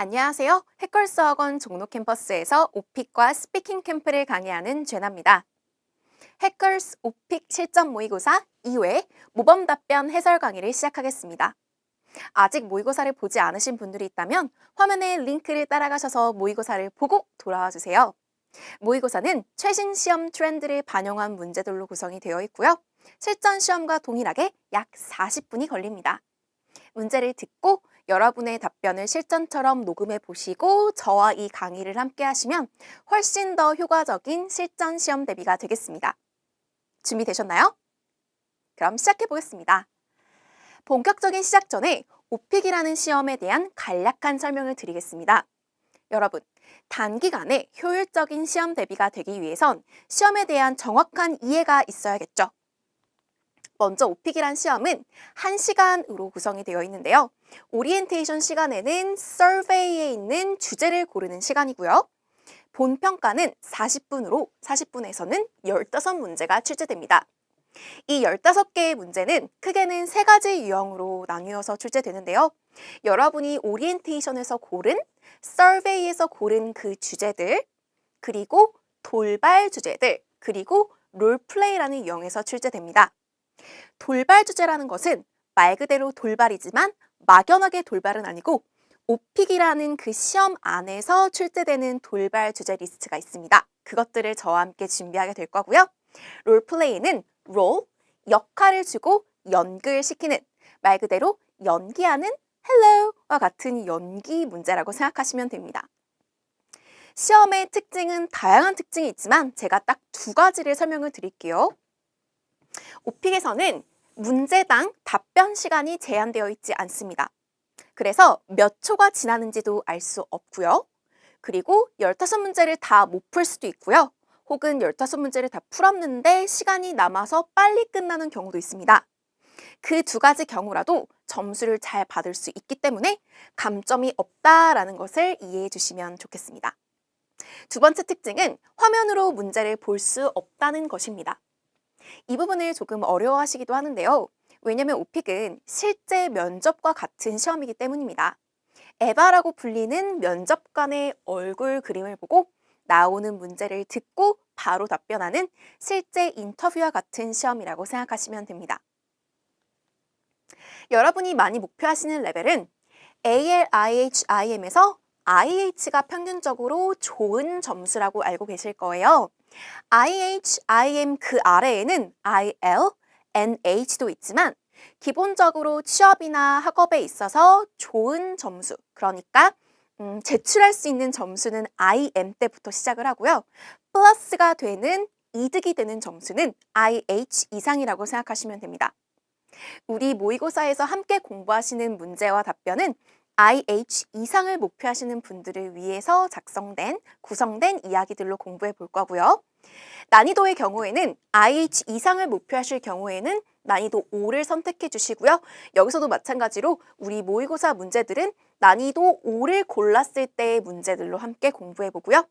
안녕하세요. 해컬스학원 종로 캠퍼스에서 오픽과 스피킹 캠프를 강의하는 죄나입니다. 해컬스 오픽 실전 모의고사 2회 모범 답변 해설 강의를 시작하겠습니다. 아직 모의고사를 보지 않으신 분들이 있다면 화면에 링크를 따라가셔서 모의고사를 보고 돌아와 주세요. 모의고사는 최신 시험 트렌드를 반영한 문제들로 구성이 되어 있고요. 실전 시험과 동일하게 약 40분이 걸립니다. 문제를 듣고 여러분의 답변을 실전처럼 녹음해 보시고 저와 이 강의를 함께 하시면 훨씬 더 효과적인 실전 시험 대비가 되겠습니다. 준비되셨나요? 그럼 시작해 보겠습니다. 본격적인 시작 전에 오픽이라는 시험에 대한 간략한 설명을 드리겠습니다. 여러분, 단기간에 효율적인 시험 대비가 되기 위해선 시험에 대한 정확한 이해가 있어야겠죠. 먼저 오픽이란 시험은 1시간으로 구성이 되어 있는데요. 오리엔테이션 시간에는 서베이에 있는 주제를 고르는 시간이고요. 본평가는 40분으로 40분에서는 15문제가 출제됩니다. 이 15개의 문제는 크게는 3가지 유형으로 나뉘어서 출제되는데요. 여러분이 오리엔테이션에서 고른, 서베이에서 고른 그 주제들, 그리고 돌발 주제들, 그리고 롤플레이라는 유형에서 출제됩니다. 돌발 주제라는 것은 말 그대로 돌발이지만 막연하게 돌발은 아니고 오픽이라는 그 시험 안에서 출제되는 돌발 주제 리스트가 있습니다. 그것들을 저와 함께 준비하게 될 거고요. 롤플레이는 롤, 역할을 주고 연극시키는 말 그대로 연기하는 hello와 같은 연기 문제라고 생각하시면 됩니다. 시험의 특징은 다양한 특징이 있지만 제가 딱 2가지를 설명을 드릴게요. 오픽에서는 문제당 답변 시간이 제한되어 있지 않습니다. 그래서 몇 초가 지나는지도 알 수 없고요. 그리고 15문제를 다 못 풀 수도 있고요. 혹은 15문제를 다 풀었는데 시간이 남아서 빨리 끝나는 경우도 있습니다. 그 2가지 경우라도 점수를 잘 받을 수 있기 때문에 감점이 없다라는 것을 이해해 주시면 좋겠습니다. 2번째 특징은 화면으로 문제를 볼 수 없다는 것입니다. 이 부분을 조금 어려워하시기도 하는데요. 왜냐하면 오픽은 실제 면접과 같은 시험이기 때문입니다. 에바라고 불리는 면접관의 얼굴 그림을 보고 나오는 문제를 듣고 바로 답변하는 실제 인터뷰와 같은 시험이라고 생각하시면 됩니다. 여러분이 많이 목표하시는 레벨은 ALIHIM에서 IH가 평균적으로 좋은 점수라고 알고 계실 거예요. IHIM 그 아래에는 IL, NH도 있지만 기본적으로 취업이나 학업에 있어서 좋은 점수, 그러니까 제출할 수 있는 점수는 IM 때부터 시작을 하고요. 플러스가 되는, 이득이 되는 점수는 IH 이상이라고 생각하시면 됩니다. 우리 모의고사에서 함께 공부하시는 문제와 답변은 IH 이상을 목표하시는 분들을 위해서 구성된 이야기들로 공부해 볼 거고요. 난이도의 경우에는 IH 이상을 목표하실 경우에는 난이도 5를 선택해 주시고요. 여기서도 마찬가지로 우리 모의고사 문제들은 난이도 5를 골랐을 때의 문제들로 함께 공부해 보고요.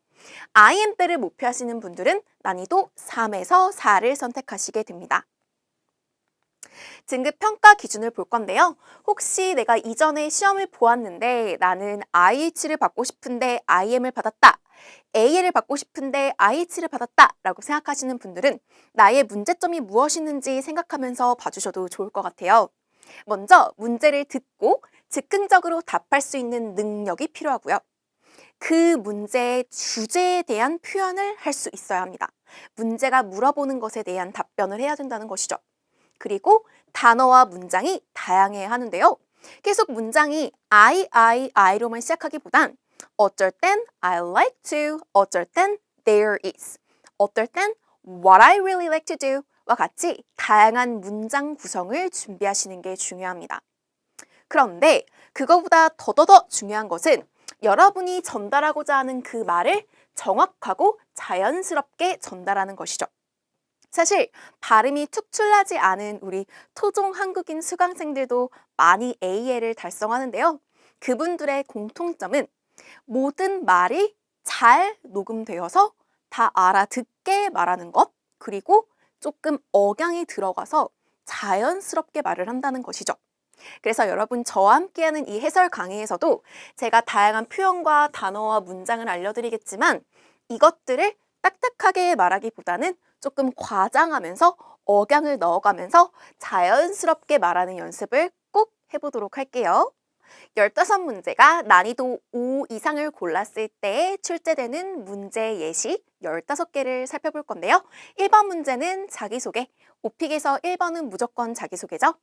IM대를 목표하시는 분들은 난이도 3에서 4를 선택하시게 됩니다. 등급 평가 기준을 볼 건데요. 혹시 내가 이전에 시험을 보았는데 나는 IH를 받고 싶은데 IM을 받았다. AL을 받고 싶은데 IH를 받았다 라고 생각하시는 분들은 나의 문제점이 무엇이는지 생각하면서 봐주셔도 좋을 것 같아요. 먼저 문제를 듣고 즉흥적으로 답할 수 있는 능력이 필요하고요. 그 문제의 주제에 대한 표현을 할 수 있어야 합니다. 문제가 물어보는 것에 대한 답변을 해야 된다는 것이죠. 그리고 단어와 문장이 다양해야 하는데요. 계속 문장이 I로만 시작하기보단 어쩔 땐 I like to, 어쩔 땐 there is, 어떨 땐 what I really like to do 와 같이 다양한 문장 구성을 준비하시는 게 중요합니다. 그런데 그거보다 더더더 중요한 것은 여러분이 전달하고자 하는 그 말을 정확하고 자연스럽게 전달하는 것이죠. 사실 발음이 툭출나지 않은 우리 토종 한국인 수강생들도 많이 AL을 달성하는데요. 그분들의 공통점은 모든 말이 잘 녹음되어서 다 알아듣게 말하는 것, 그리고 조금 억양이 들어가서 자연스럽게 말을 한다는 것이죠. 그래서 여러분 저와 함께하는 이 해설 강의에서도 제가 다양한 표현과 단어와 문장을 알려드리겠지만 이것들을 딱딱하게 말하기보다는 조금 과장하면서 억양을 넣어가면서 자연스럽게 말하는 연습을 꼭 해보도록 할게요. 15문제가 난이도 5 이상을 골랐을 때 출제되는 문제 예시 15개를 살펴볼 건데요. 1번 문제는 자기소개, 오픽에서 1번은 무조건 자기소개죠.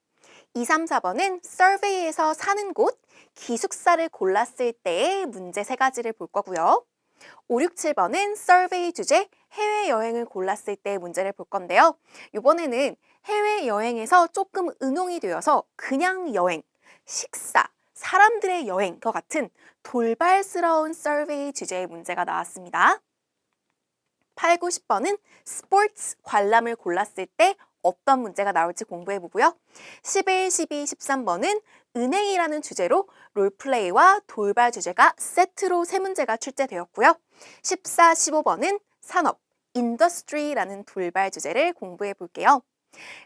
2, 3, 4번은 서베이에서 사는 곳, 기숙사를 골랐을 때의 문제 3가지를 볼 거고요. 5, 6, 7번은 서베이 주제, 해외여행을 골랐을 때의 문제를 볼 건데요. 이번에는 해외여행에서 조금 응용이 되어서 그냥 여행, 식사, 사람들의 여행과 같은 돌발스러운 서베이 주제의 문제가 나왔습니다. 8, 9, 10번은 스포츠 관람을 골랐을 때 어떤 문제가 나올지 공부해보고요. 11, 12, 13번은 은행이라는 주제로 롤플레이와 돌발 주제가 세트로 3문제가 출제되었고요. 14, 15번은 산업, 인더스트리라는 돌발 주제를 공부해볼게요.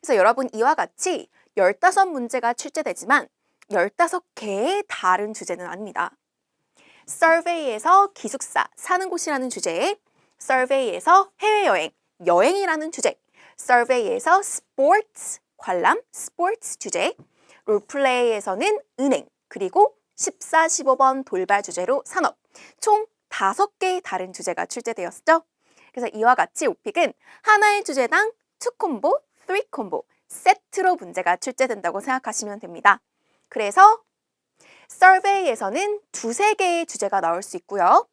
그래서 여러분 이와 같이 15문제가 출제되지만 15개의 다른 주제는 아닙니다. 서베이에서 기숙사, 사는 곳이라는 주제에 서베이에서 해외여행, 여행이라는 주제, 서베이에서 스포츠, 관람, 스포츠 주제, 롤플레이에서는 은행, 그리고 14, 15번 돌발 주제로 산업, 총 5개의 다른 주제가 출제되었죠. 그래서 이와 같이 오픽은 하나의 주제당 2콤보, 3콤보, 세트로 문제가 출제된다고 생각하시면 됩니다. 그래서 서베이에서는 2-3개의 주제가 나올 수 있고요.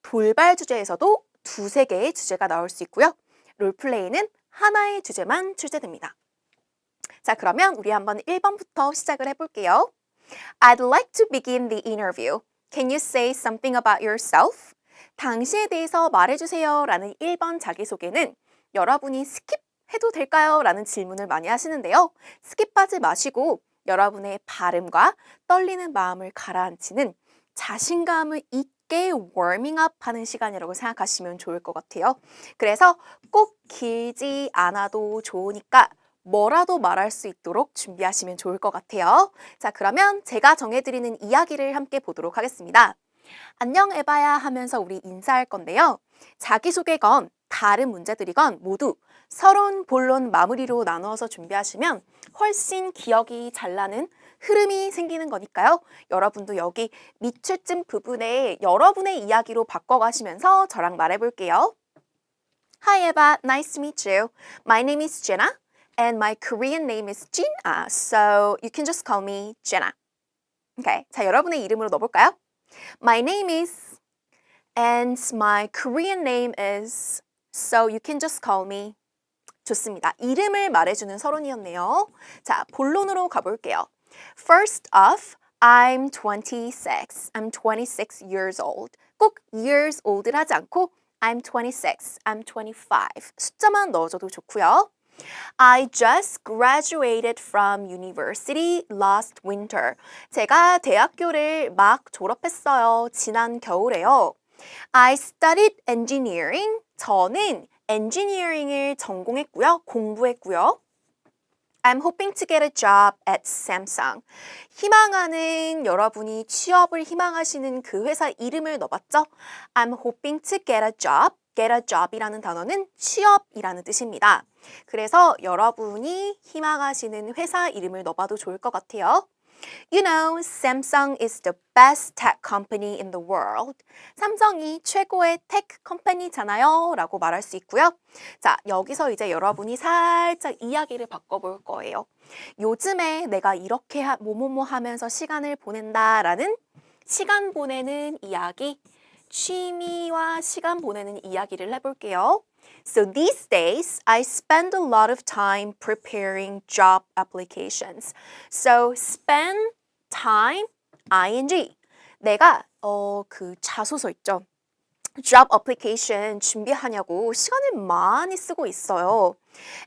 돌발 주제에서도 2-3개의 주제가 나올 수 있고요. 롤플레이는 하나의 주제만 출제됩니다. 자, 그러면 우리 한번 1번부터 시작을 해볼게요. I'd like to begin the interview. Can you say something about yourself? 당시에 대해서 말해주세요 라는 1번 자기소개는 여러분이 스킵해도 될까요? 라는 질문을 많이 하시는데요. 스킵하지 마시고 여러분의 발음과 떨리는 마음을 가라앉히는 자신감을 있게 워밍업 하는 시간이라고 생각하시면 좋을 것 같아요. 그래서 꼭 길지 않아도 좋으니까 뭐라도 말할 수 있도록 준비하시면 좋을 것 같아요. 자, 그러면 제가 정해드리는 이야기를 함께 보도록 하겠습니다. 안녕 에바야 하면서 우리 인사할 건데요. 자기소개건 다른 문제들이건 모두 서론, 본론, 마무리로 나누어서 준비하시면 훨씬 기억이 잘 나는 흐름이 생기는 거니까요. 여러분도 여기 밑줄쯤 부분에 여러분의 이야기로 바꿔가시면서 저랑 말해볼게요. Hi Eva, nice to meet you. My name is Jenna and my Korean name is Jin. So you can just call me Jenna. Okay, 자 여러분의 이름으로 넣어볼까요? My name is and my Korean name is so you can just call me. 좋습니다. 이름을 말해주는 서론이었네요. 자, 본론으로 가볼게요. First off, I'm 26. I'm 26 years old. 꼭 years old를 하지 않고 I'm 26, I'm 25 숫자만 넣어줘도 좋고요. I just graduated from university last winter. 제가 대학교를 막 졸업했어요. 지난 겨울에요. I studied engineering. 저는 engineering을 전공했고요. 공부했고요. I'm hoping to get a job at Samsung. 희망하는 여러분이 취업을 희망하시는 그 회사 이름을 넣어봤죠? I'm hoping to get a job. get a job이라는 단어는 취업이라는 뜻입니다. 그래서 여러분이 희망하시는 회사 이름을 넣어봐도 좋을 것 같아요. You know, Samsung is the best tech company in the world. 삼성이 최고의 테크 컴퍼니잖아요 라고 말할 수 있고요. 자, 여기서 이제 여러분이 살짝 이야기를 바꿔볼 거예요. 요즘에 내가 이렇게 뭐뭐뭐 하면서 시간을 보낸다 라는 시간 보내는 이야기, 취미와 시간 보내는 이야기를 해볼게요. So these days, I spend a lot of time preparing job applications. So spend time, ing. 내가 그 자소서 있죠. job application 준비하냐고 시간을 많이 쓰고 있어요.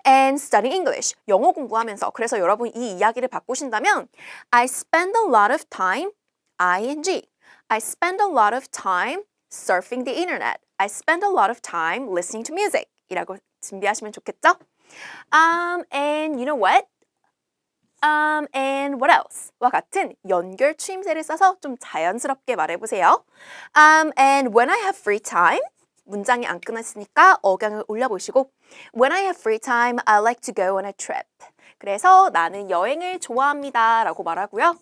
And studying English, 영어 공부하면서. 그래서 여러분 이 이야기를 바꾸신다면 I spend a lot of time, ing. I spend a lot of time surfing the internet. I spend a lot of time listening to music. 이라고 준비하시면 좋겠죠? And you know what? and what else? 와 같은 연결 추임새를 써서 좀 자연스럽게 말해보세요. And when I have free time, 문장이 안 끝났으니까 억양을 올려보시고 When I have free time, I like to go on a trip. 그래서 나는 여행을 좋아합니다 라고 말하고요.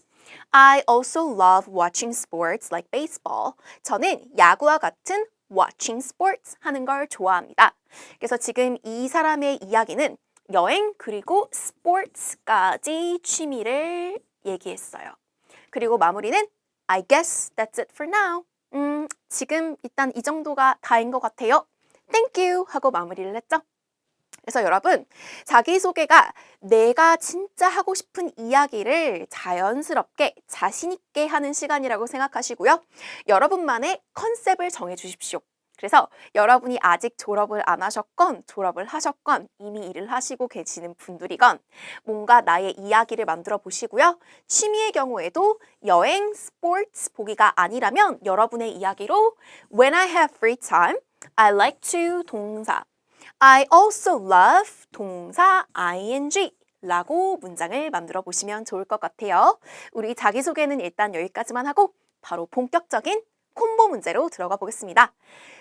I also love watching sports like baseball. 저는 야구와 같은 watching sports 하는 걸 좋아합니다. 그래서 지금 이 사람의 이야기는 여행 그리고 스포츠까지 취미를 얘기했어요. 그리고 마무리는 I guess that's it for now. 지금 일단 이 정도가 다인 것 같아요. Thank you 하고 마무리를 했죠. 그래서 여러분 자기소개가 내가 진짜 하고 싶은 이야기를 자연스럽게 자신 있게 하는 시간이라고 생각하시고요. 여러분만의 컨셉을 정해 주십시오. 그래서 여러분이 아직 졸업을 안 하셨건 졸업을 하셨건 이미 일을 하시고 계시는 분들이건 뭔가 나의 이야기를 만들어 보시고요. 취미의 경우에도 여행, 스포츠 보기가 아니라면 여러분의 이야기로 When I have free time, I like to 동사 I also love 동사 ing 라고 문장을 만들어 보시면 좋을 것 같아요. 우리 자기소개는 일단 여기까지만 하고 바로 본격적인 콤보 문제로 들어가 보겠습니다.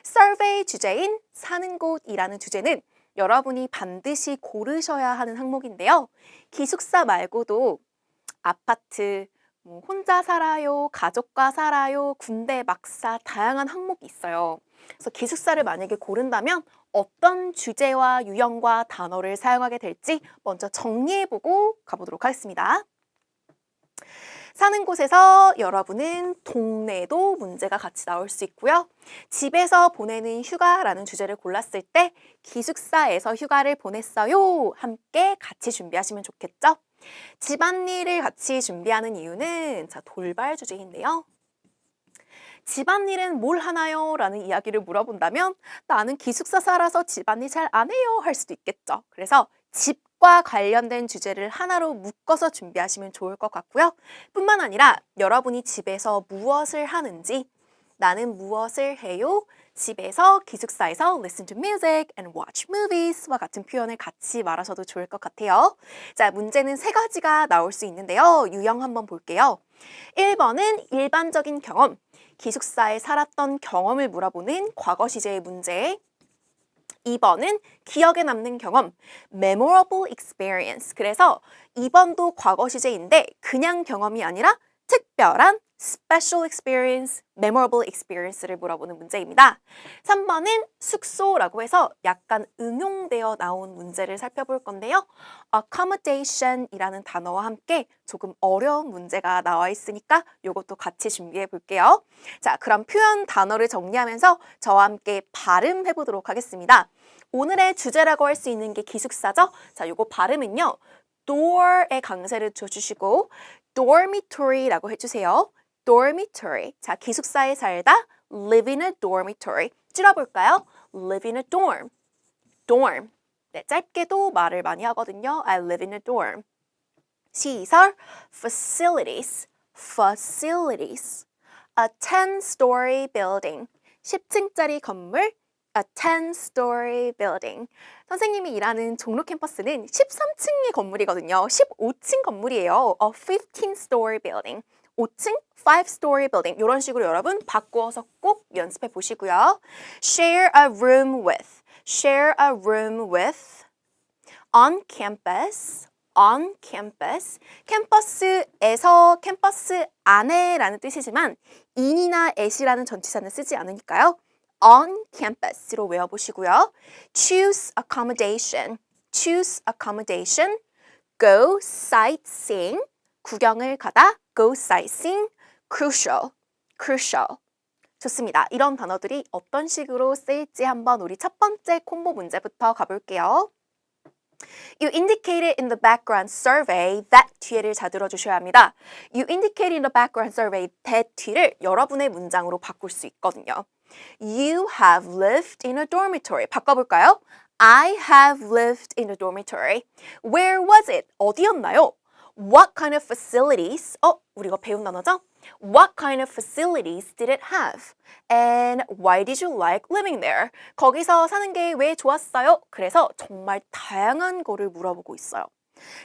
서베이 주제인 사는 곳이라는 주제는 여러분이 반드시 고르셔야 하는 항목인데요. 기숙사 말고도 아파트, 혼자 살아요, 가족과 살아요, 군대 막사 다양한 항목이 있어요. 그래서 기숙사를 만약에 고른다면 어떤 주제와 유형과 단어를 사용하게 될지 먼저 정리해보고 가보도록 하겠습니다. 사는 곳에서 여러분은 동네도 문제가 같이 나올 수 있고요. 집에서 보내는 휴가라는 주제를 골랐을 때 기숙사에서 휴가를 보냈어요. 함께 같이 준비하시면 좋겠죠? 집안일을 같이 준비하는 이유는 돌발 주제인데요. 집안일은 뭘 하나요? 라는 이야기를 물어본다면 나는 기숙사 살아서 집안일 잘 안 해요 할 수도 있겠죠. 그래서 집과 관련된 주제를 하나로 묶어서 준비하시면 좋을 것 같고요. 뿐만 아니라 여러분이 집에서 무엇을 하는지 나는 무엇을 해요? 집에서 기숙사에서 listen to music and watch movies와 같은 표현을 같이 말하셔도 좋을 것 같아요. 자, 문제는 세 가지가 나올 수 있는데요. 유형 한번 볼게요. 1번은 일반적인 경험. 기숙사에 살았던 경험을 물어보는 과거 시제의 문제. 2번은 기억에 남는 경험, memorable experience. 그래서 2번도 과거 시제인데 그냥 경험이 아니라 특별한 special experience, memorable experience를 물어보는 문제입니다. 3번은 숙소라고 해서 약간 응용되어 나온 문제를 살펴볼 건데요. accommodation이라는 단어와 함께 조금 어려운 문제가 나와 있으니까 이것도 같이 준비해 볼게요. 자, 그럼 표현 단어를 정리하면서 저와 함께 발음해 보도록 하겠습니다. 오늘의 주제라고 할 수 있는 게 기숙사죠? 자, 요거 발음은요. door에 강세를 줘주시고 dormitory라고 해주세요. dormitory. 자, 기숙사에 살다 live in a dormitory. 줄여볼까요? live in a dorm. dorm. 네, 짧게도 말을 많이 하거든요. I live in a dorm. 시설 facilities. facilities. a 10-story building. 10층짜리 건물 a 10-story building. 선생님이 일하는 종로 캠퍼스는 13층의 건물이거든요. 15층 건물이에요. a 15-story building. 5층 5-story building. 이런 식으로 여러분 바꾸어서 꼭 연습해 보시고요. share a room with. share a room with. on campus. on campus. 캠퍼스에서 캠퍼스 안에라는 뜻이지만 in이나 at이라는 전치사는 쓰지 않으니까요. on campus로 외워보시고요. choose accommodation. choose accommodation. go sightseeing. 구경을 가다. go sightseeing. crucial. crucial. 좋습니다. 이런 단어들이 어떤 식으로 쓰일지 한번 우리 첫 번째 콤보 문제부터 가볼게요. You indicated in the background survey that 뒤에를 잘 들어주셔야 합니다. You indicated in the background survey that 뒤를 여러분의 문장으로 바꿀 수 있거든요. You have lived in a dormitory. 바꿔볼까요? I have lived in a dormitory. Where was it? 어디였나요? What kind of facilities? 우리가 배운 단어죠? What kind of facilities did it have? And why did you like living there? 거기서 사는 게 왜 좋았어요? 그래서 정말 다양한 거를 물어보고 있어요.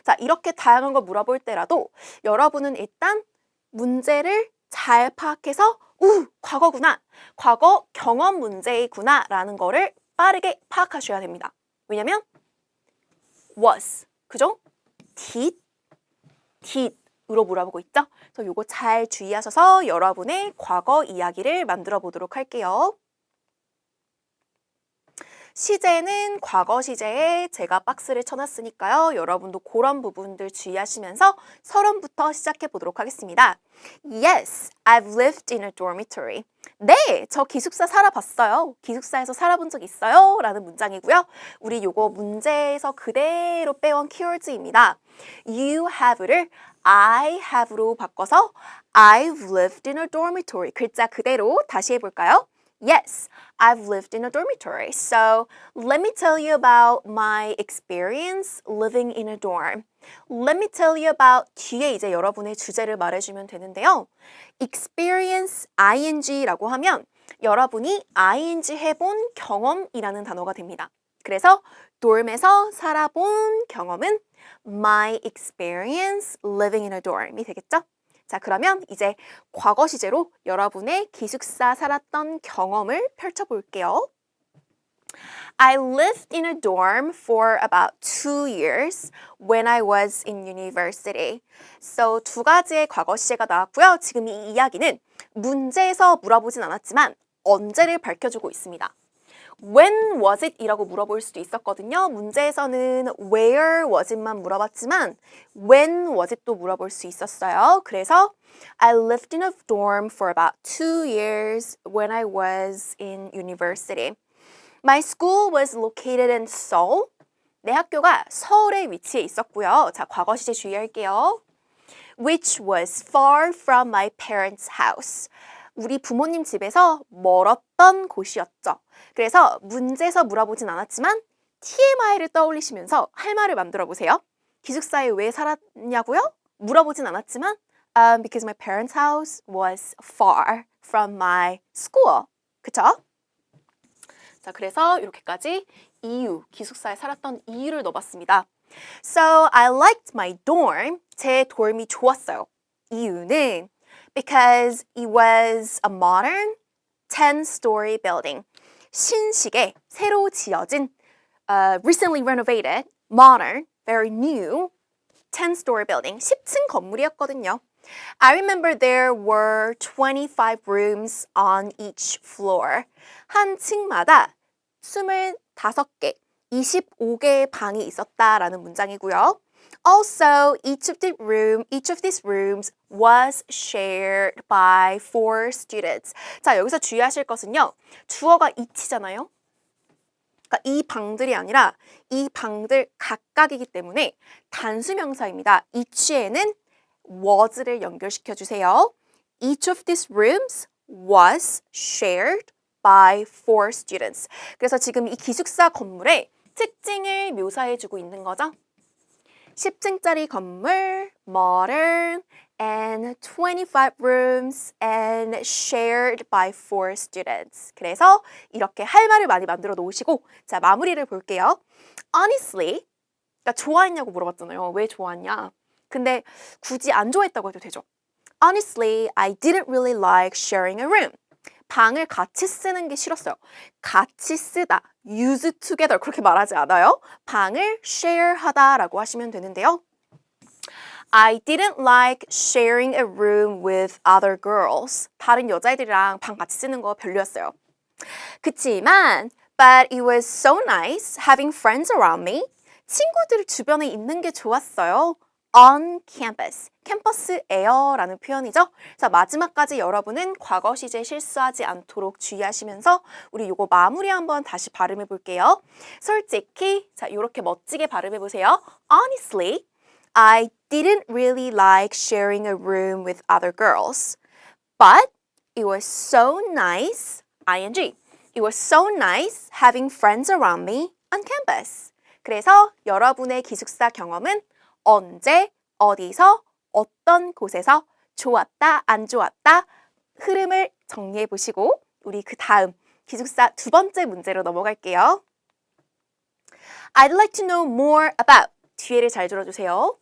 자, 이렇게 다양한 거 물어볼 때라도 여러분은 일단 문제를 잘 파악해서 과거구나, 과거 경험 문제이구나 라는 거를 빠르게 파악하셔야 됩니다. 왜냐면 was, 그죠? did으로 물어보고 있죠? 그래서 요거 잘 주의하셔서 여러분의 과거 이야기를 만들어 보도록 할게요. 시제는 과거 시제에 제가 박스를 쳐놨으니까요. 여러분도 그런 부분들 주의하시면서 서론부터 시작해 보도록 하겠습니다. Yes, I've lived in a dormitory. 네, 저 기숙사 살아봤어요. 기숙사에서 살아본 적 있어요. 라는 문장이고요. 우리 요거 문제에서 그대로 빼온 키워드입니다. You have를 I have로 바꿔서 I've lived in a dormitory. 글자 그대로 다시 해볼까요? Yes, I've lived in a dormitory. So let me tell you about my experience living in a dorm. Let me tell you about 뒤에 이제 여러분의 주제를 말해주면 되는데요. experience ing라고 하면 여러분이 ing 해본 경험이라는 단어가 됩니다. 그래서 dorm에서 살아본 경험은 my experience living in a dorm이 되겠죠? 자, 그러면 이제 과거 시제로 여러분의 기숙사 살았던 경험을 펼쳐볼게요. I lived in a dorm for about 2 years when I was in university. So 두 가지의 과거 시제가 나왔고요. 지금 이 이야기는 문제에서 물어보진 않았지만 언제를 밝혀주고 있습니다. When was it? 이라고 물어볼 수도 있었거든요. 문제에서는 where was it만 물어봤지만 when was it도 물어볼 수 있었어요. 그래서 I lived in a dorm for about 2 years when I was in university. My school was located in Seoul. 내 학교가 서울에 위치해 있었고요. 자, 과거 시제 주의할게요. Which was far from my parents' house. 우리 부모님 집에서 멀었던 곳이었죠. 그래서 문제에서 물어보진 않았지만 TMI를 떠올리시면서 할 말을 만들어 보세요. 기숙사에 왜 살았냐고요? 물어보진 않았지만 because my parents' house was far from my school. 그쵸? 자, 그래서 이렇게까지 이유, 기숙사에 살았던 이유를 넣어봤습니다. So I liked my dorm. 제 dorm이 좋았어요. 이유는 because it was a modern 10-story building. 신식의 새로 지어진 recently renovated, modern, very new 10-story building. 10층 건물이었거든요. I remember there were 25 rooms on each floor. 한 층마다 25개, 25개의 방이 있었다라는 문장이고요. Also, each of these rooms was shared by 4 students. 자, 여기서 주의하실 것은요. 주어가 each잖아요. 그러니까 이 방들이 아니라 이 방들 각각이기 때문에 단수명사입니다. each에는 was를 연결시켜 주세요. Each of these rooms was shared by 4 students. 그래서 지금 이 기숙사 건물의 특징을 묘사해주고 있는 거죠. 10층짜리 건물, modern, and 25 rooms, and shared by 4 students. 그래서 이렇게 할 말을 많이 만들어 놓으시고, 자, 마무리를 볼게요. Honestly, 그러니까 좋아했냐고 물어봤잖아요. 왜 좋아했냐? 근데 굳이 안 좋아했다고 해도 되죠. Honestly, I didn't really like sharing a room. 방을 같이 쓰는 게 싫었어요. 같이 쓰다, use together 그렇게 말하지 않아요. 방을 share 하다라고 하시면 되는데요. I didn't like sharing a room with other girls. 다른 여자애들이랑 방 같이 쓰는 거 별로였어요. 그치만 but it was so nice having friends around me. 친구들 주변에 있는 게 좋았어요. On campus, 캠퍼스에어라는 표현이죠. 자, 마지막까지 여러분은 과거 시제 실수하지 않도록 주의하시면서 우리 요거 마무리 한번 다시 발음해 볼게요. 솔직히, 자, 이렇게 멋지게 발음해 보세요. Honestly, I didn't really like sharing a room with other girls, but it was so nice, ing, it was so nice having friends around me on campus. 그래서 여러분의 기숙사 경험은 언제, 어디서, 어떤 곳에서 좋았다, 안 좋았다 흐름을 정리해 보시고 우리 그 다음 기숙사 두 번째 문제로 넘어갈게요. I'd like to know more about 뒤에를 잘 들어주세요.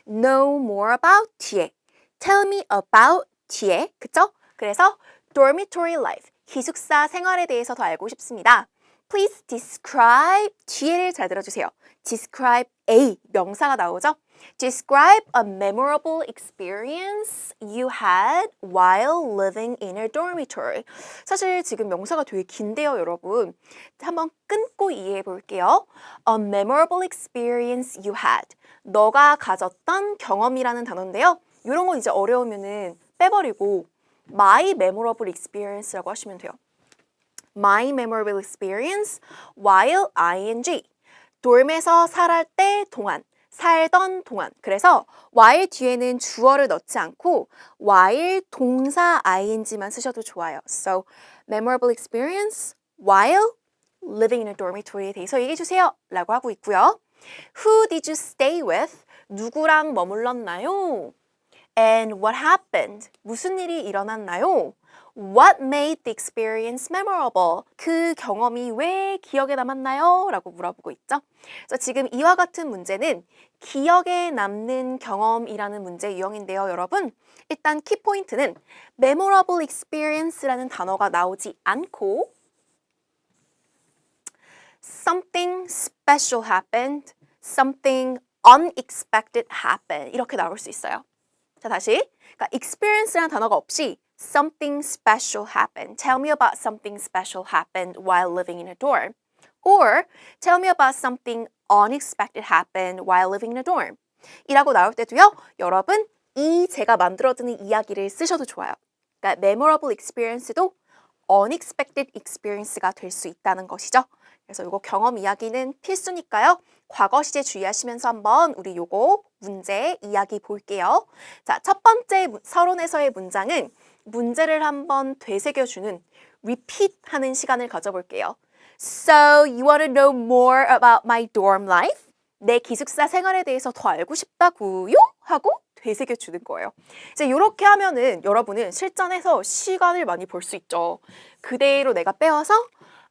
Know more about 뒤에. Tell me about 뒤에. 그쵸? 그래서 dormitory life, 기숙사 생활에 대해서 더 알고 싶습니다. Please describe 뒤에를 잘 들어주세요. Describe a 명사가 나오죠? Describe a memorable experience you had while living in a dormitory. 사실 지금 명사가 되게 긴데요, 여러분. 한번 끊고 이해해 볼게요. A memorable experience you had. 너가 가졌던 경험이라는 단어인데요. 이런 건 이제 어려우면은 빼버리고 my memorable experience라고 하시면 돼요. My memorable experience while ing. dorm에서 살할 때 동안, 살던 동안. 그래서 while 뒤에는 주어를 넣지 않고 while 동사 ing만 쓰셔도 좋아요. So, memorable experience while living in a dormitory에 대해서 얘기해 주세요. 라고 하고 있고요. Who did you stay with? 누구랑 머물렀나요? And what happened? 무슨 일이 일어났나요? What made the experience memorable? 그 경험이 왜 기억에 남았나요? 라고 물어보고 있죠. 그래서 지금 이와 같은 문제는 기억에 남는 경험이라는 문제 유형인데요, 여러분. 일단 키포인트는 memorable experience라는 단어가 나오지 않고 something special happened, something unexpected happened 이렇게 나올 수 있어요. 자, 다시. 그러니까 experience라는 단어가 없이 something special happened. Tell me about something special happened while living in a dorm. Or tell me about something unexpected happened while living in a dorm. 이라고 나올 때도요. 여러분, 이 제가 만들어드는 이야기를 쓰셔도 좋아요. 그러니까 memorable experience도 unexpected experience가 될 수 있다는 것이죠. 그래서 이거 경험 이야기는 필수니까요. 과거 시제 주의하시면서 한번 우리 요거 문제 이야기 볼게요. 자, 첫 번째 서론에서의 문장은 문제를 한번 되새겨주는 repeat 하는 시간을 가져볼게요. So, you want to know more about my dorm life? 내 기숙사 생활에 대해서 더 알고 싶다고요? 하고 되새겨주는 거예요. 이제 이렇게 하면은 여러분은 실전에서 시간을 많이 벌 수 있죠. 그대로 내가 빼와서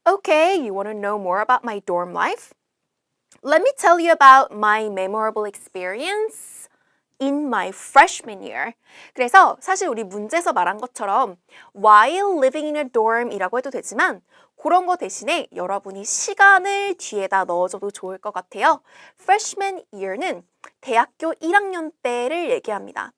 Okay, you want to know more about my dorm life? Let me tell you about my memorable experience in my freshman year. 그래서 사실 우리 문제에서 말한 것처럼 while living in a dorm 이라고 해도 되지만 그런 거 대신에 여러분이 시간을 뒤에다 넣어줘도 좋을 것 같아요. freshman year는 대학교 1학년 때를 얘기합니다.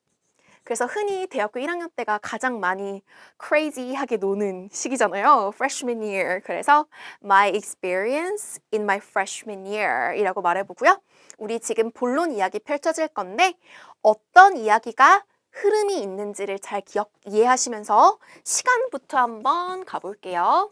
그래서 흔히 대학교 1학년 때가 가장 많이 crazy하게 노는 시기잖아요. freshman year. 그래서 my experience in my freshman year 이라고 말해보고요. 우리 지금 본론 이야기 펼쳐질 건데 어떤 이야기가 흐름이 있는지를 잘 이해하시면서 시간부터 한번 가볼게요.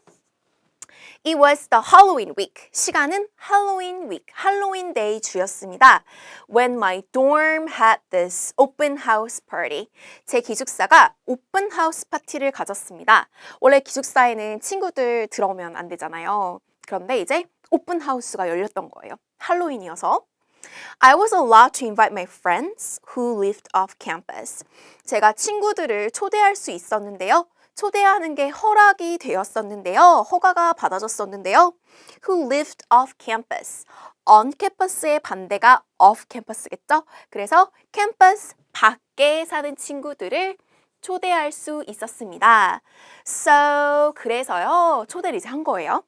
It was the Halloween week. 시간은 Halloween week, 할로윈 데이 주였습니다. When my dorm had this open house party. 제 기숙사가 오픈 하우스 파티를 가졌습니다. 원래 기숙사에는 친구들 들어오면 안 되잖아요. 그런데 이제 오픈 하우스가 열렸던 거예요. 할로윈이어서. I was allowed to invite my friends who lived off campus. 제가 친구들을 초대할 수 있었는데요. 초대하는 게 허락이 되었었는데요. 허가가 받아졌었는데요. Who lived off campus. on campus의 반대가 off campus겠죠? 그래서 캠퍼스 밖에 사는 친구들을 초대할 수 있었습니다. So, 그래서요. 초대를 이제 한 거예요.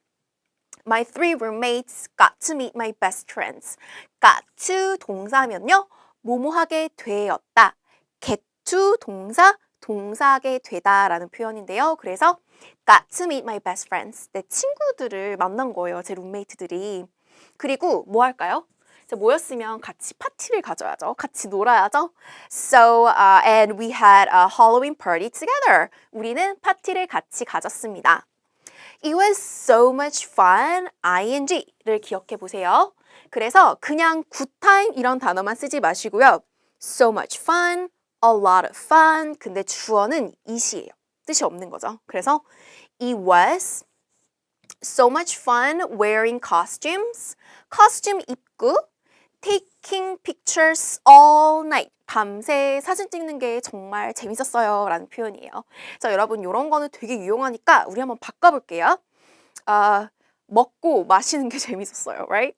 My three roommates got to meet my best friends. got to 동사면요. 뭐뭐하게 되었다. get to 동사, 동사하게 되다라는 표현인데요. 그래서 got to meet my best friends. 내 친구들을 만난 거예요. 제 룸메이트들이. 그리고 뭐 할까요? 모였으면 같이 파티를 가져야죠. 같이 놀아야죠. So, and we had a Halloween party together. 우리는 파티를 같이 가졌습니다. It was so much fun, ing를 기억해 보세요. 그래서 그냥 good time 이런 단어만 쓰지 마시고요. So much fun, a lot of fun. 근데 주어는 it이에요. 뜻이 없는 거죠. 그래서 it was so much fun wearing costumes. costume 입고 taking pictures all night. 밤새 사진 찍는 게 정말 재밌었어요. 라는 표현이에요. 자, 여러분 이런 거는 되게 유용하니까 우리 한번 바꿔볼게요. 먹고 마시는 게 재밌었어요. Right?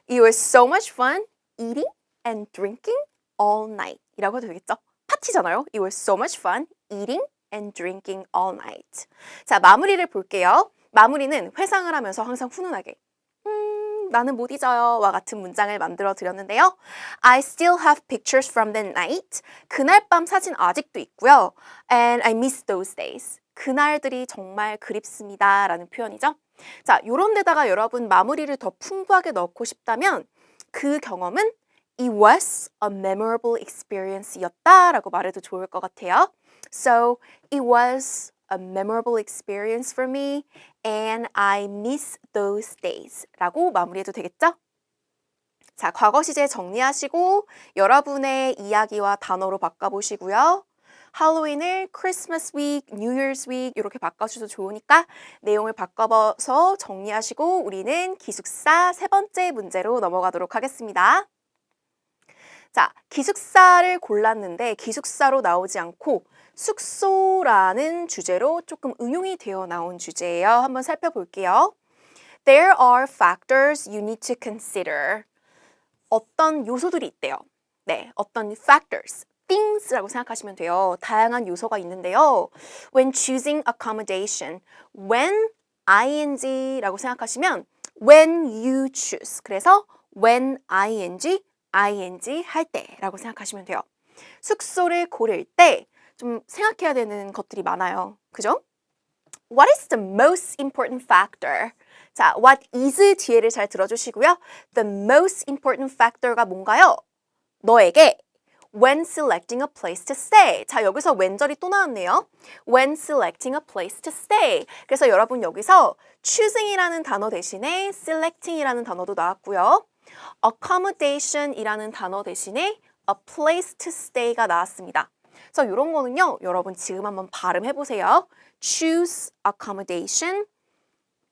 It was so much fun eating and drinking all night 이라고 해도 되겠죠? 파티잖아요. It was so much fun eating and drinking all night. 자, 마무리를 볼게요. 마무리는 회상을 하면서 항상 훈훈하게 나는 못 잊어요 와 같은 문장을 만들어 드렸는데요. I still have pictures from that night. 그날 밤 사진 아직도 있고요. And I miss those days. 그날들이 정말 그립습니다 라는 표현이죠. 자, 요런 데다가 여러분 마무리를 더 풍부하게 넣고 싶다면 그 경험은 It was a memorable experience 였다 라고 말해도 좋을 것 같아요. So, it was a memorable experience for me and I miss those days 라고 마무리해도 되겠죠? 자, 과거 시제 정리하시고 여러분의 이야기와 단어로 바꿔보시고요. 할로윈을 크리스마스 위크, 뉴 이어스 위크 이렇게 바꿔주셔도 좋으니까 내용을 바꿔서 정리하시고 우리는 기숙사 세 번째 문제로 넘어가도록 하겠습니다. 자, 기숙사를 골랐는데 기숙사로 나오지 않고 숙소라는 주제로 조금 응용이 되어 나온 주제예요. 한번 살펴볼게요. There are factors you need to consider. 어떤 요소들이 있대요. 네, 어떤 factors, things라고 생각하시면 돼요. 다양한 요소가 있는데요. When choosing accommodation, when ing라고 생각하시면 when you choose. 그래서 when ing 할 때라고 생각하시면 돼요. 숙소를 고를 때 좀 생각해야 되는 것들이 많아요. 그죠? What is the most important factor? 자, what is 뒤에를 잘 들어주시고요. The most important factor가 뭔가요? 너에게 when selecting a place to stay. 자, 여기서 when절이 또 나왔네요. When selecting a place to stay. 그래서 여러분 여기서 choosing이라는 단어 대신에 selecting이라는 단어도 나왔고요. accommodation이라는 단어 대신에 a place to stay가 나왔습니다. 그래서 이런 거는요, 여러분 지금 한번 발음해 보세요. choose accommodation,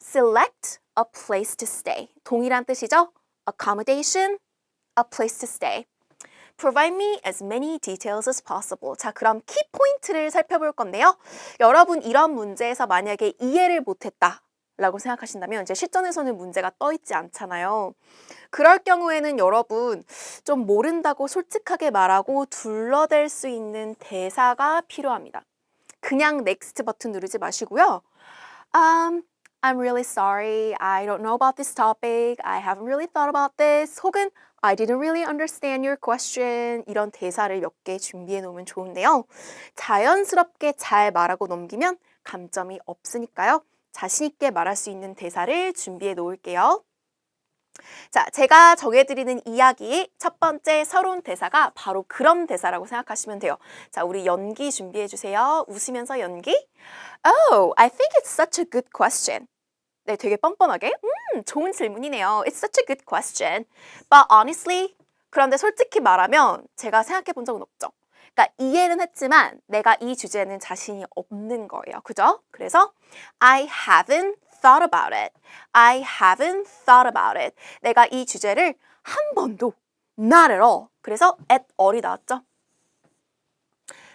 select a place to stay. 동일한 뜻이죠? accommodation, a place to stay. Provide me as many details as possible. 자, 그럼 키포인트를 살펴볼 건데요. 여러분 이런 문제에서 만약에 이해를 못했다 라고 생각하신다면 이제 실전에서는 문제가 떠 있지 않잖아요. 그럴 경우에는 여러분 좀 모른다고 솔직하게 말하고 둘러댈 수 있는 대사가 필요합니다. 그냥 next 버튼 누르지 마시고요. I'm really sorry. I don't know about this topic. I haven't really thought about this. 혹은 I didn't really understand your question. 이런 대사를 몇 개 준비해 놓으면 좋은데요. 자연스럽게 잘 말하고 넘기면 감점이 없으니까요. 자신 있게 말할 수 있는 대사를 준비해 놓을게요. 자, 제가 정해드리는 이야기 첫 번째 서론 대사가 바로 그런 대사라고 생각하시면 돼요. 자, 우리 연기 준비해 주세요. 웃으면서 연기. Oh, I think it's such a good question. 네, 되게 뻔뻔하게. 좋은 질문이네요. It's such a good question. But honestly, 그런데 솔직히 말하면 제가 생각해 본 적은 없죠. 그러니까 이해는 했지만 내가 이 주제에는 자신이 없는 거예요. 그죠? 그래서 I haven't thought about it. I haven't thought about it. 내가 이 주제를 한 번도 not at all. 그래서 at all이 나왔죠.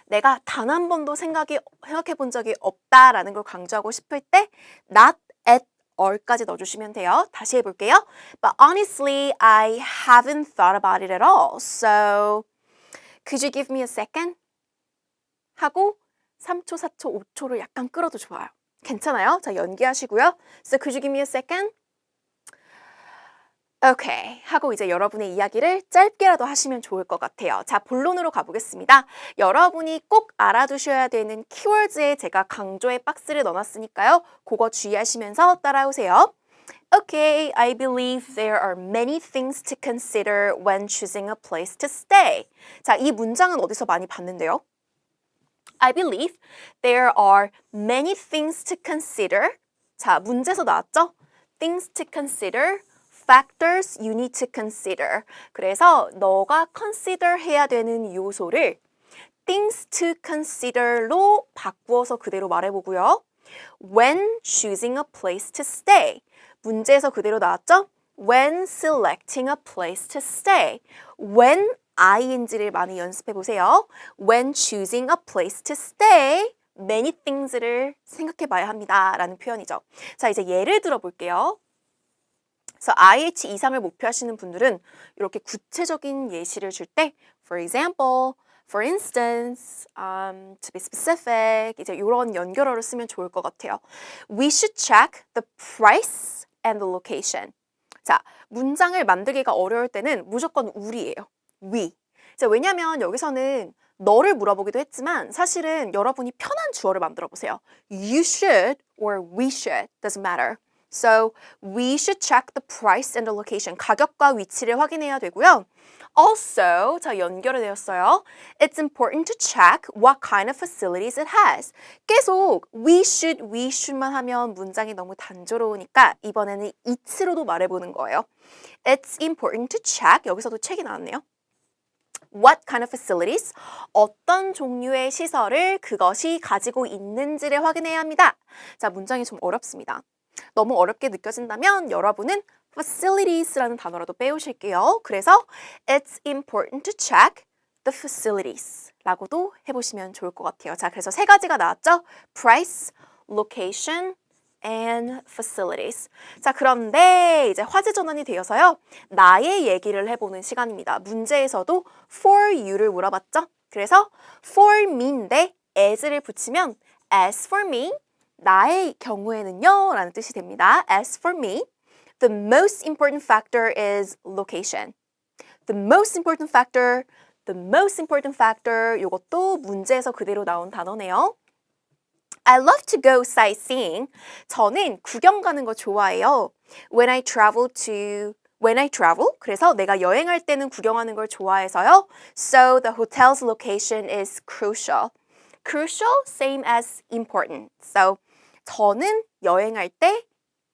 내가 단 한 번도 생각해 본 적이 없다라는 걸 강조하고 싶을 때 not at all까지 넣어주시면 돼요. 다시 해볼게요. But honestly, I haven't thought about it at all. So, could you give me a second? 하고 3초, 4초, 5초를 약간 끌어도 좋아요. 괜찮아요? 자, 연기하시고요. So, could you give me a second? Okay. 하고 이제 여러분의 이야기를 짧게라도 하시면 좋을 것 같아요. 자, 본론으로 가보겠습니다. 여러분이 꼭 알아두셔야 되는 키워드에 제가 강조의 박스를 넣어놨으니까요. 그거 주의하시면서 따라오세요. Okay, I believe there are many things to consider when choosing a place to stay. 자, 이 문장은 어디서 많이 봤는데요? I believe there are many things to consider. 자, 문제에서 나왔죠? Things to consider, factors you need to consider. 그래서 너가 consider 해야 되는 요소를 things to consider로 바꾸어서 그대로 말해보고요. When choosing a place to stay. 문제에서 그대로 나왔죠? When selecting a place to stay. When ing를 많이 연습해 보세요. When choosing a place to stay, many things를 생각해 봐야 합니다. 라는 표현이죠. 자, 이제 예를 들어 볼게요. 그래서 IH 이상을 목표하시는 분들은 이렇게 구체적인 예시를 줄 때 for example, for instance, to be specific 이제 이런 연결어를 쓰면 좋을 것 같아요. We should check the price and the location. 자, 문장을 만들기가 어려울 때는 무조건 we이에요. we. 자, 왜냐면 여기서는 너를 물어보기도 했지만 사실은 여러분이 편한 주어를 만들어 보세요. You should or we should doesn't matter. So we should check the price and the location. 가격과 위치를 확인해야 되고요. Also, 자 연결이 되었어요. It's important to check what kind of facilities it has. 계속 we should만 하면 문장이 너무 단조로우니까 이번에는 it로도 말해보는 거예요. It's important to check. 여기서도 책이 나왔네요. What kind of facilities? 어떤 종류의 시설을 그것이 가지고 있는지를 확인해야 합니다. 자, 문장이 좀 어렵습니다. 너무 어렵게 느껴진다면 여러분은 facilities라는 단어라도 빼오실게요. 그래서 it's important to check the facilities 라고도 해보시면 좋을 것 같아요. 자, 그래서 세 가지가 나왔죠? Price, location, and facilities. 자, 그런데 이제 화제 전환이 되어서요. 나의 얘기를 해보는 시간입니다. 문제에서도 for you를 물어봤죠? 그래서 for me인데 as를 붙이면 as for me, 나의 경우에는요 라는 뜻이 됩니다. As for me, the most important factor is location. The most important factor 이것도 문제에서 그대로 나온 단어네요. I love to go sightseeing. 저는 구경 가는 거 좋아해요. When I travel, 그래서 내가 여행할 때는 구경하는 걸 좋아해서요. So the hotel's location is crucial. Crucial, same as important. So 저는 여행할 때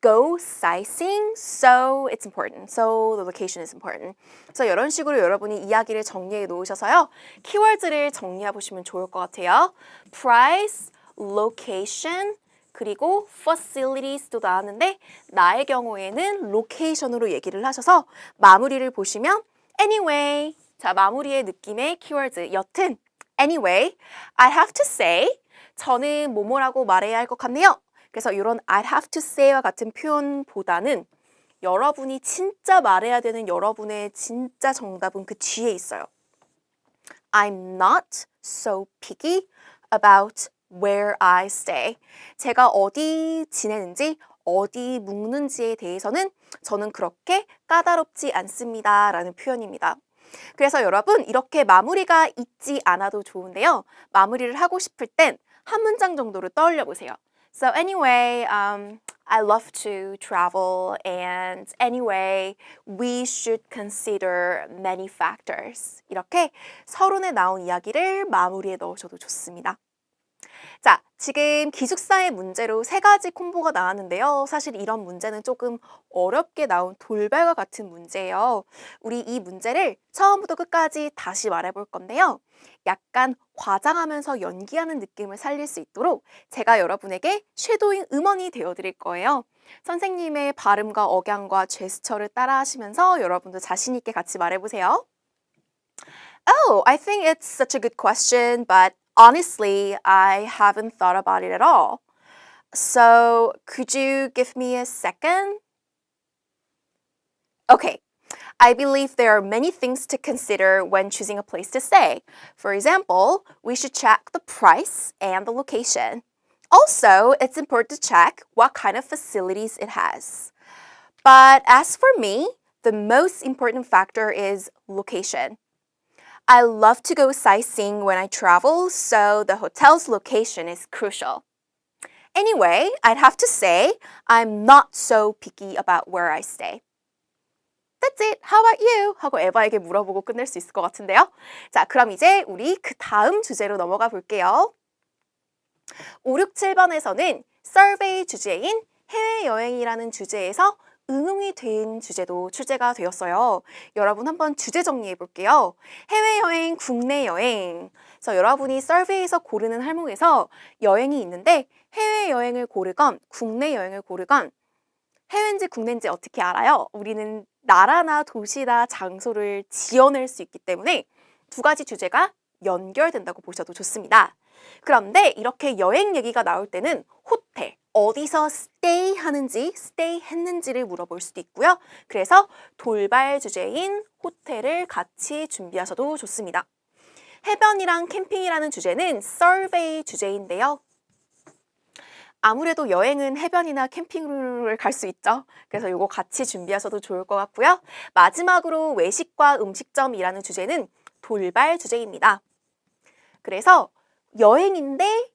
go sightseeing, so it's important. So the location is important. 그래서 이런 식으로 여러분이 이야기를 정리해 놓으셔서요. 키워드를 정리해 보시면 좋을 것 같아요. Price, location, 그리고 facilities도 나왔는데 나의 경우에는 location으로 얘기를 하셔서 마무리를 보시면 anyway, 자 마무리의 느낌의 키워드 여튼 anyway, I'd have to say 저는 뭐뭐라고 말해야 할 것 같네요. 그래서 이런 I'd have to say와 같은 표현보다는 여러분이 진짜 말해야 되는 여러분의 진짜 정답은 그 뒤에 있어요. I'm not so picky about where I stay. 제가 어디 지내는지, 어디 묵는지에 대해서는 저는 그렇게 까다롭지 않습니다. 라는 표현입니다. 그래서 여러분 이렇게 마무리가 있지 않아도 좋은데요. 마무리를 하고 싶을 땐 한 문장 정도로 떠올려 보세요. So anyway, I love to travel and anyway, we should consider many factors. 이렇게 서론에 나온 이야기를 마무리에 넣으셔도 좋습니다. 자, 지금 기숙사의 문제로 세 가지 콤보가 나왔는데요. 사실 이런 문제는 조금 어렵게 나온 돌발과 같은 문제예요. 우리 이 문제를 처음부터 끝까지 다시 말해볼 건데요. 약간 과장하면서 연기하는 느낌을 살릴 수 있도록 제가 여러분에게 섀도잉 음원이 되어드릴 거예요. 선생님의 발음과 억양과 제스처를 따라하시면서 여러분도 자신 있게 같이 말해보세요. Oh, I think it's such a good question, but honestly, I haven't thought about it at all. So, could you give me a second? Okay. I believe there are many things to consider when choosing a place to stay. For example, we should check the price and the location. Also, it's important to check what kind of facilities it has. But as for me, the most important factor is location. I love to go sightseeing when I travel, so the hotel's location is crucial. Anyway, I'd have to say I'm not so picky about where I stay. That's it. How about you? 하고 에바에게 물어보고 끝낼 수 있을 것 같은데요. 자, 그럼 이제 우리 그 다음 주제로 넘어가 볼게요. 5, 6, 7번에서는 서베이 주제인 해외여행이라는 주제에서 응용이 된 주제도 출제가 되었어요. 여러분 한번 주제 정리해 볼게요. 해외여행, 국내 여행. 그래서 여러분이 서베이에서 고르는 항목에서 여행이 있는데 해외여행을 고르건 국내 여행을 고르건 해외인지 국내인지 어떻게 알아요? 우리는 나라나 도시나 장소를 지어낼 수 있기 때문에 두 가지 주제가 연결된다고 보셔도 좋습니다. 그런데 이렇게 여행 얘기가 나올 때는 호텔, 어디서 stay 하는지, stay 했는지를 물어볼 수도 있고요. 그래서 돌발 주제인 호텔을 같이 준비하셔도 좋습니다. 해변이랑 캠핑이라는 주제는 survey 주제인데요. 아무래도 여행은 해변이나 캠핑을 갈 수 있죠. 그래서 이거 같이 준비하셔도 좋을 것 같고요. 마지막으로 외식과 음식점이라는 주제는 돌발 주제입니다. 그래서 여행인데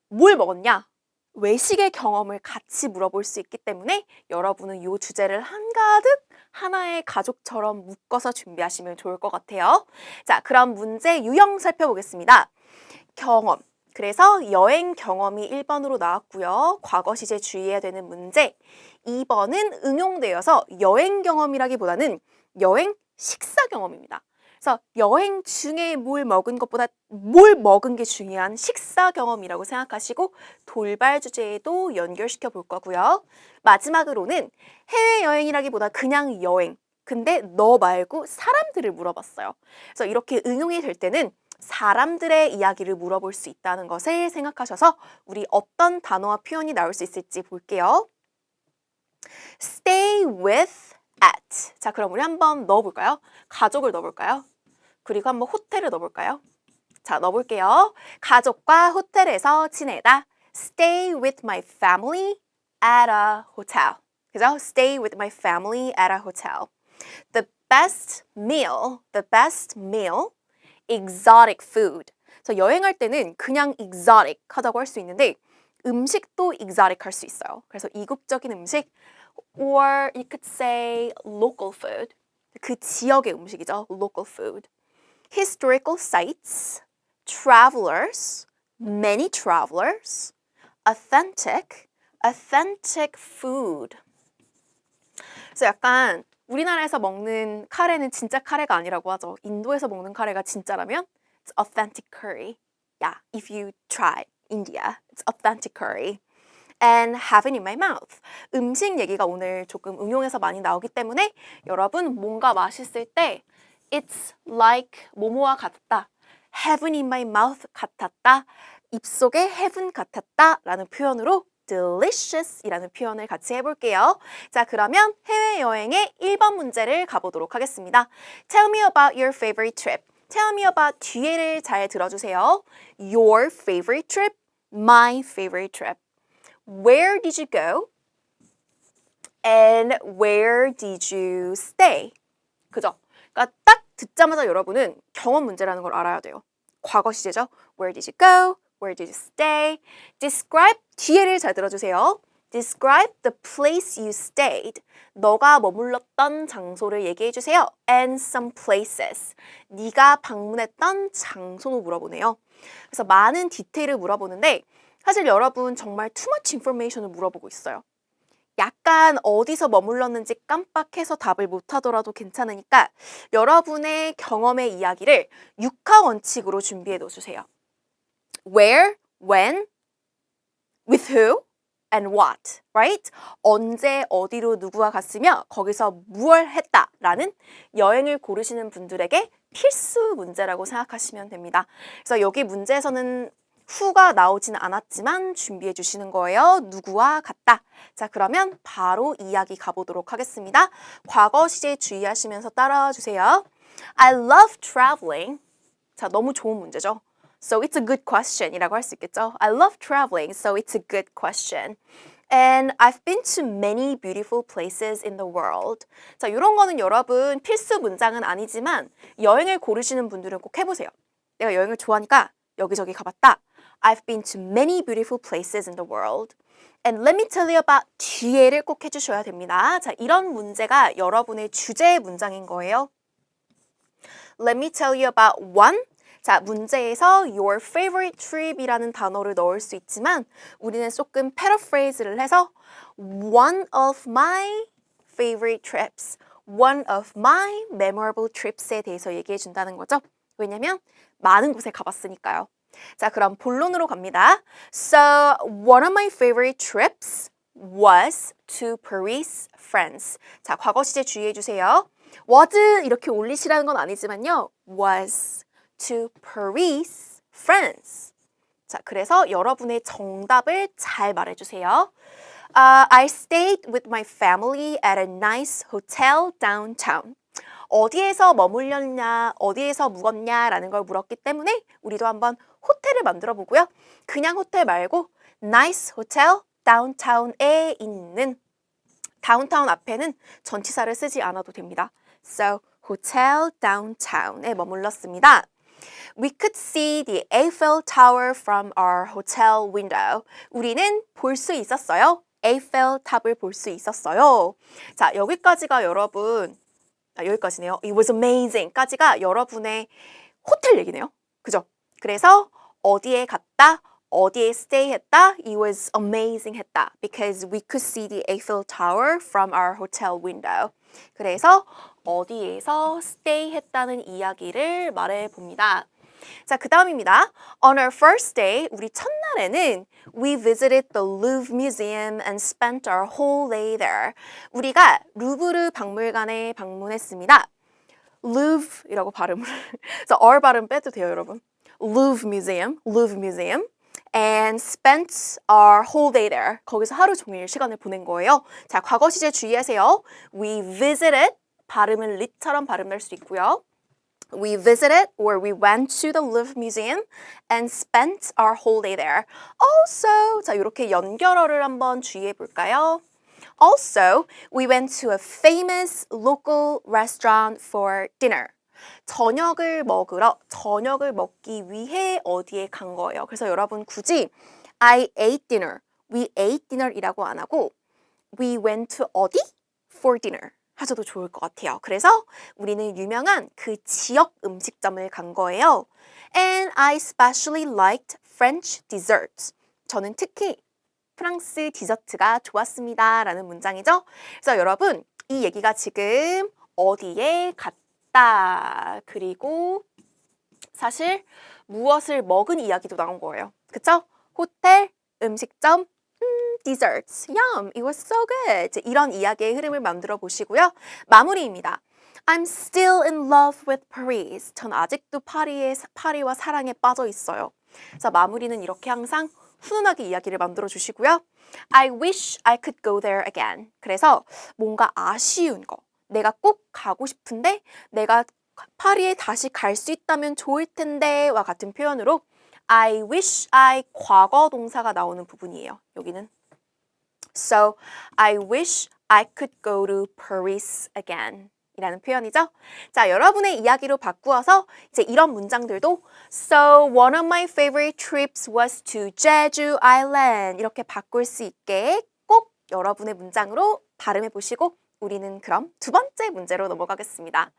뭘 먹었냐? 외식의 경험을 같이 물어볼 수 있기 때문에 여러분은 이 주제를 한가득 하나의 가족처럼 묶어서 준비하시면 좋을 것 같아요. 자, 그럼 문제 유형 살펴보겠습니다. 경험. 그래서 여행 경험이 1번으로 나왔고요. 과거 시제 주의해야 되는 문제. 2번은 응용되어서 여행 경험이라기보다는 여행 식사 경험입니다. 그래서 여행 중에 뭘 먹은 것보다 뭘 먹은 게 중요한 식사 경험이라고 생각하시고 돌발 주제에도 연결시켜 볼 거고요. 마지막으로는 해외여행이라기보다 그냥 여행. 근데 너 말고 사람들을 물어봤어요. 그래서 이렇게 응용이 될 때는 사람들의 이야기를 물어볼 수 있다는 것을 생각하셔서 우리 어떤 단어와 표현이 나올 수 있을지 볼게요. Stay with at. 자, 그럼 우리 한번 넣어볼까요? 가족을 넣어볼까요? 그리고 한번 호텔을 넣어볼까요? 자, 넣어볼게요. 가족과 호텔에서 지내다. Stay with my family at a hotel. 그죠? Stay with my family at a hotel. The best meal, exotic food. 그래서 여행할 때는 그냥 exotic 하다고 할 수 있는데 음식도 exotic 할 수 있어요. 그래서 이국적인 음식 or you could say local food. 그 지역의 음식이죠. local food. Historical sites, travelers, many travelers, authentic food. 그래서 약간 우리나라에서 먹는 카레는 진짜 카레가 아니라고 하죠. 인도에서 먹는 카레가 진짜라면 it's authentic curry. Yeah, if you try India, it's authentic curry. And have it in my mouth. 음식 얘기가 오늘 조금 응용해서 많이 나오기 때문에 여러분 뭔가 맛있을 때 it's like 뭐뭐와 같았다. heaven in my mouth 같았다. 입속에 heaven 같았다 라는 표현으로 delicious 이라는 표현을 같이 해볼게요. 자, 그러면 해외여행의 1번 문제를 가보도록 하겠습니다. Tell me about your favorite trip. Tell me about 뒤에를 잘 들어주세요. Your favorite trip, my favorite trip. Where did you go? And where did you stay? 그죠? 그러니까 딱 듣자마자 여러분은 경험 문제라는 걸 알아야 돼요. 과거 시제죠. Where did you go? Where did you stay? Describe 뒤에를 잘 들어주세요. Describe the place you stayed. 너가 머물렀던 장소를 얘기해 주세요. And some places. 네가 방문했던 장소도 물어보네요. 그래서 많은 디테일을 물어보는데 사실 여러분 정말 too much information을 물어보고 있어요. 약간 어디서 머물렀는지 깜빡해서 답을 못하더라도 괜찮으니까 여러분의 경험의 이야기를 6화 원칙으로 준비해 놓으세요. Where, when, with who, and what, right? 언제, 어디로, 누구와 갔으며 거기서 무얼 했다라는 여행을 고르시는 분들에게 필수 문제라고 생각하시면 됩니다. 그래서 여기 문제에서는 who가 나오지는 않았지만 준비해 주시는 거예요. 누구와 같다. 자, 그러면 바로 이야기 가보도록 하겠습니다. 과거 시제 주의하시면서 따라와 주세요. I love traveling. 자, 너무 좋은 문제죠. So it's a good question 이라고 할 수 있겠죠. I love traveling, so it's a good question. And I've been to many beautiful places in the world. 자, 이런 거는 여러분 필수 문장은 아니지만 여행을 고르시는 분들은 꼭 해보세요. 내가 여행을 좋아하니까 여기저기 가봤다. I've been to many beautiful places in the world. And let me tell you about 뒤에를 꼭 해주셔야 됩니다. 자, 이런 문제가 여러분의 주제의 문장인 거예요. Let me tell you about one. 자, 문제에서 your favorite trip이라는 단어를 넣을 수 있지만 우리는 조금 paraphrase를 해서 one of my favorite trips, one of my memorable trips에 대해서 얘기해 준다는 거죠. 왜냐면 많은 곳에 가봤으니까요. 자, 그럼 본론으로 갑니다. So, one of my favorite trips was to Paris, France. 자, 과거 시제 주의해 주세요. was 이렇게 올리시라는 건 아니지만요. was to Paris, France. 자, 그래서 여러분의 정답을 잘 말해주세요. I stayed with my family at a nice hotel downtown. 어디에서 머물렀냐, 어디에서 묵었냐라는 걸 물었기 때문에 우리도 한번 호텔을 만들어 보고요. 그냥 호텔 말고 nice hotel downtown에 있는 다운타운 앞에는 전치사를 쓰지 않아도 됩니다. So, hotel downtown에 머물렀습니다. We could see the Eiffel Tower from our hotel window. 우리는 볼 수 있었어요. 에이펠 탑을 볼 수 있었어요. 자, 여기까지가 여러분, 여기까지네요. It was amazing까지가 여러분의 호텔 얘기네요. 그죠? 그래서 어디에 갔다, 어디에 stay 했다, it was amazing 했다. Because we could see the Eiffel Tower from our hotel window. 그래서 어디에서 stay 했다는 이야기를 말해 봅니다. 자, 그 다음입니다. On our first day, 우리 첫날에는 we visited the Louvre Museum and spent our whole day there. 우리가 루브르 박물관에 방문했습니다. Louvre이라고 발음을 그래서 R 발음 빼도 돼요, 여러분. Louvre Museum, Louvre Museum. And spent our whole day there. 거기서 하루 종일 시간을 보낸 거예요. 자, 과거 시제 주의하세요. We visited, 발음은 lit처럼 발음될 수 있고요. We visited or we went to the Louvre Museum and spent our whole day there. Also, 자, 이렇게 연결어를 한번 주의해 볼까요? Also, we went to a famous local restaurant for dinner. 저녁을 먹기 위해 어디에 간 거예요. 그래서 여러분 굳이 I ate dinner, we ate dinner이라고 안 하고 we went to 어디? for dinner 하셔도 좋을 것 같아요. 그래서 우리는 유명한 그 지역 음식점을 간 거예요. And I especially liked French desserts. 저는 특히 프랑스 디저트가 좋았습니다. 라는 문장이죠. 그래서 여러분 이 얘기가 지금 어디에 갔다. 그리고 사실 무엇을 먹은 이야기도 나온 거예요. 그쵸? 호텔, 음식점, desserts. Yum, it was so good. 이런 이야기의 흐름을 만들어 보시고요. 마무리입니다. I'm still in love with Paris. 전 아직도 파리와 사랑에 빠져 있어요. 자, 마무리는 이렇게 항상 훈훈하게 이야기를 만들어 주시고요. I wish I could go there again. 그래서 뭔가 아쉬운 거, 내가 꼭 가고 싶은데 내가 파리에 다시 갈 수 있다면 좋을 텐데와 같은 표현으로 I wish I 과거 동사가 나오는 부분이에요. 여기는 So, I wish I could go to Paris again. 이라는 표현이죠. 자, 여러분의 이야기로 바꾸어서 이제 이런 문장들도 So, one of my favorite trips was to Jeju Island. 이렇게 바꿀 수 있게 꼭 여러분의 문장으로 발음해 보시고 우리는 그럼 두 번째 문제로 넘어가겠습니다.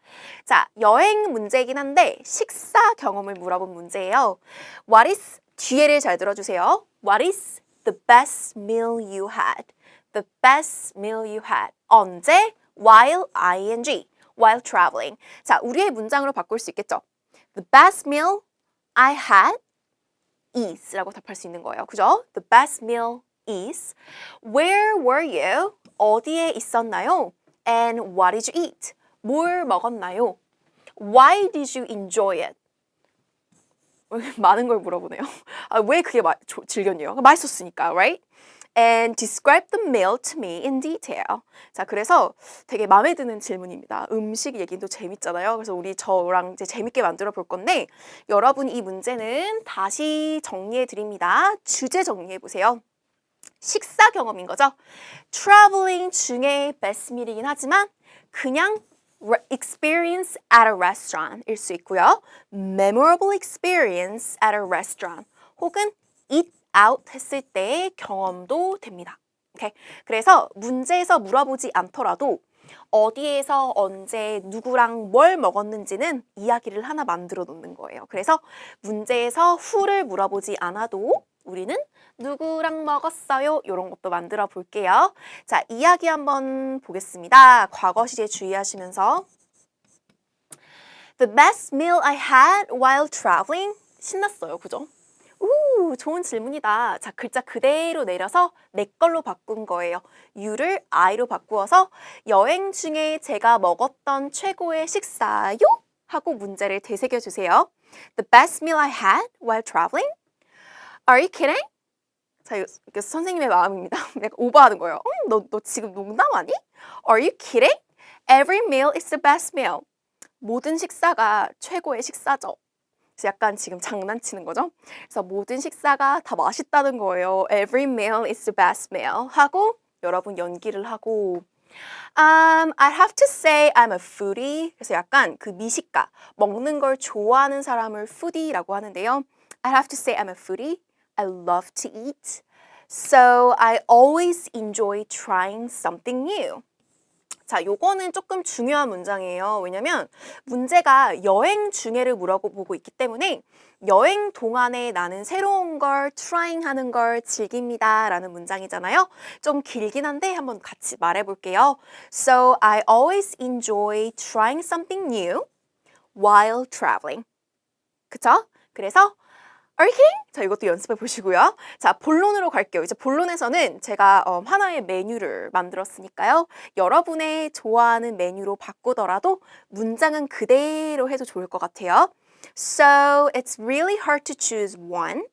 자, 여행 문제이긴 한데 식사 경험을 물어본 문제예요. What is, 뒤에를 잘 들어주세요. What is the best meal you had? The best meal you had. 언제? While ing. While traveling. 자, 우리의 문장으로 바꿀 수 있겠죠? The best meal I had is 라고 답할 수 있는 거예요. 그죠? The best meal is. Where were you? 어디에 있었나요? And what did you eat? 뭘 먹었나요? Why did you enjoy it? 많은 걸 물어보네요. 왜 그게 즐겼냐요? 맛있었으니까, right? And describe the meal to me in detail. 자, 그래서 되게 마음에 드는 질문입니다. 음식 얘기도 재밌잖아요. 그래서 우리 저랑 이제 재밌게 만들어 볼 건데 여러분 이 문제는 다시 정리해 드립니다. 주제 정리해 보세요. 식사 경험인 거죠. Traveling 중에 best meal이긴 하지만 그냥 experience at a restaurant 일 수 있고요. Memorable experience at a restaurant 혹은 eat out 했을 때의 경험도 됩니다. 오케이? 그래서 문제에서 물어보지 않더라도 어디에서 언제 누구랑 뭘 먹었는지는 이야기를 하나 만들어 놓는 거예요. 그래서 문제에서 who를 물어보지 않아도 우리는 누구랑 먹었어요? 이런 것도 만들어 볼게요. 자, 이야기 한번 보겠습니다. 과거 시제 주의하시면서 The best meal I had while traveling. 신났어요. 그죠? 우, 좋은 질문이다. 자, 글자 그대로 내려서 내 걸로 바꾼 거예요. you를 I로 바꾸어서 여행 중에 제가 먹었던 최고의 식사요? 하고 문제를 되새겨 주세요. The best meal I had while traveling? Are you kidding? 자, 이거 선생님의 마음입니다. 약간 오버하는 거예요. 너 지금 농담하니? Are you kidding? Every meal is the best meal. 모든 식사가 최고의 식사죠. 그래서 약간 지금 장난치는 거죠. 그래서 모든 식사가 다 맛있다는 거예요. Every meal is the best meal. 하고 여러분 연기를 하고 I have to say I'm a foodie. 그래서 약간 그 미식가, 먹는 걸 좋아하는 사람을 foodie라고 하는데요. I have to say I'm a foodie. I love to eat. So I always enjoy trying something new. 자, 요거는 조금 중요한 문장이에요. 왜냐면 문제가 여행 중에를 물어보고 있기 때문에 여행 동안에 나는 새로운 걸 trying 하는 걸 즐깁니다 라는 문장이잖아요. 좀 길긴 한데 한번 같이 말해볼게요. So I always enjoy trying something new while traveling. 그쵸? 그래서 Are you kidding? 자, 이것도 연습해 보시고요. 자, 본론으로 갈게요. 이제 본론에서는 제가 하나의 메뉴를 만들었으니까요. 여러분의 좋아하는 메뉴로 바꾸더라도 문장은 그대로 해도 좋을 것 같아요. So, it's really hard to choose one.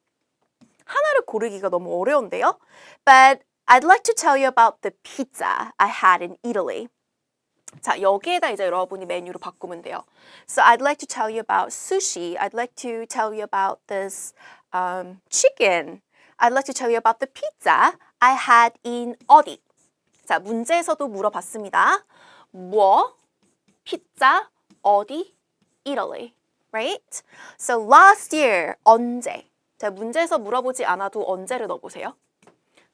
하나를 고르기가 너무 어려운데요. But I'd like to tell you about the pizza I had in Italy. 자, 여기에다 이제 여러분이 메뉴로 바꾸면 돼요. So I'd like to tell you about sushi. I'd like to tell you about this chicken. I'd like to tell you about the pizza I had in 어디. 자, 문제에서도 물어봤습니다. 뭐, 피자, 어디, Italy. Right? So last year, 언제. 자, 문제에서 물어보지 않아도 언제를 넣어보세요.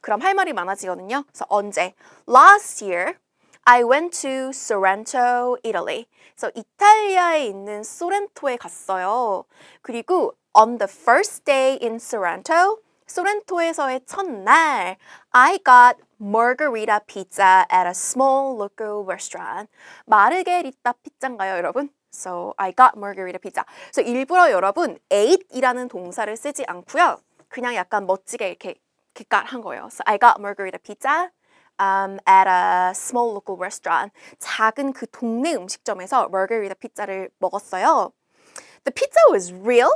그럼 할 말이 많아지거든요. 그래서 언제. Last year, I went to Sorrento, Italy. 그래서 이탈리아에 있는 소렌토에 갔어요. 그리고 on the first day in Sorrento, 소렌토에서의 첫날, I got margarita pizza at a small local restaurant. 마르게리타 피자인가요, 여러분? So I got margarita pizza. 그래서 일부러 여러분 ate이라는 동사를 쓰지 않고요. 그냥 약간 멋지게 이렇게 한 거예요. So I got margarita pizza. At a small local restaurant. 작은 그 동네 음식점에서 마르게리타 피자를 먹었어요. The pizza was real.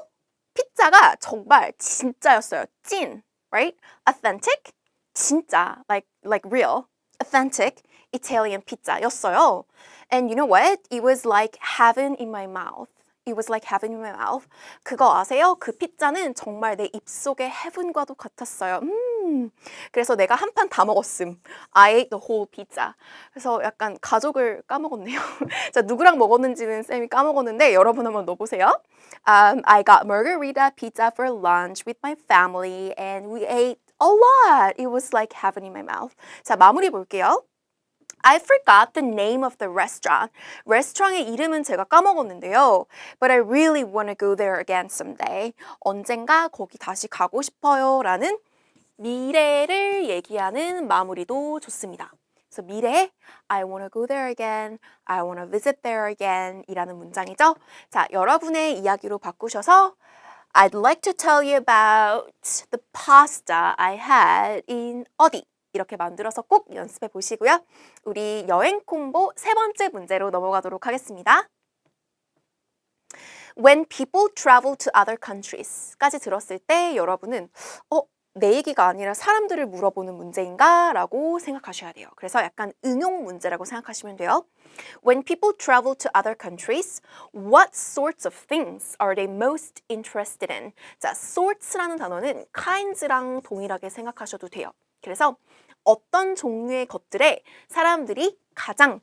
피자가 정말 진짜였어요. 찐, right? Authentic, 진짜, like real. Authentic Italian pizza였어요. And you know what? It was like heaven in my mouth. It was like heaven in my mouth. 그거 아세요? 그 피자는 정말 내 입속의 heaven과도 같았어요. 그래서 내가 한 판 다 먹었음. I ate the whole pizza. 그래서 약간 가족을 까먹었네요. 자, 누구랑 먹었는지는 쌤이 까먹었는데 여러분 한번 넣어보세요. I got margarita pizza for lunch with my family and we ate a lot. It was like heaven in my mouth. 자, 마무리 볼게요. I forgot the name of the restaurant. 레스토랑의 이름은 제가 까먹었는데요. But I really want to go there again someday. 언젠가 거기 다시 가고 싶어요. 라는 미래를 얘기하는 마무리도 좋습니다. 그래서 미래에 I want to go there again. I want to visit there again. 이라는 문장이죠. 자, 여러분의 이야기로 바꾸셔서 I'd like to tell you about the pasta I had in 어디. 이렇게 만들어서 꼭 연습해 보시고요. 우리 여행 콤보 세 번째 문제로 넘어가도록 하겠습니다. When people travel to other countries 까지 들었을 때 여러분은 내 얘기가 아니라 사람들을 물어보는 문제인가? 라고 생각하셔야 돼요. 그래서 약간 응용 문제라고 생각하시면 돼요. When people travel to other countries, what sorts of things are they most interested in? 자, sorts라는 단어는 kinds랑 동일하게 생각하셔도 돼요. 그래서 어떤 종류의 것들에 사람들이 가장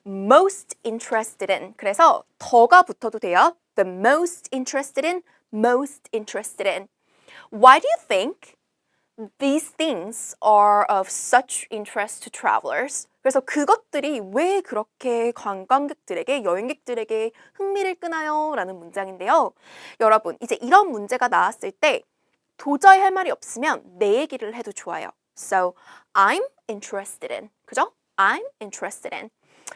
most interested in. 그래서 더가 붙어도 돼요. The most interested in, most interested in. Why do you think these things are of such interest to travelers? 그래서 그것들이 왜 그렇게 관광객들에게, 여행객들에게 흥미를 끄나요? 라는 문장인데요. 여러분, 이제 이런 문제가 나왔을 때 도저히 할 말이 없으면 내 얘기를 해도 좋아요. So, I'm interested in. 그죠? I'm interested in.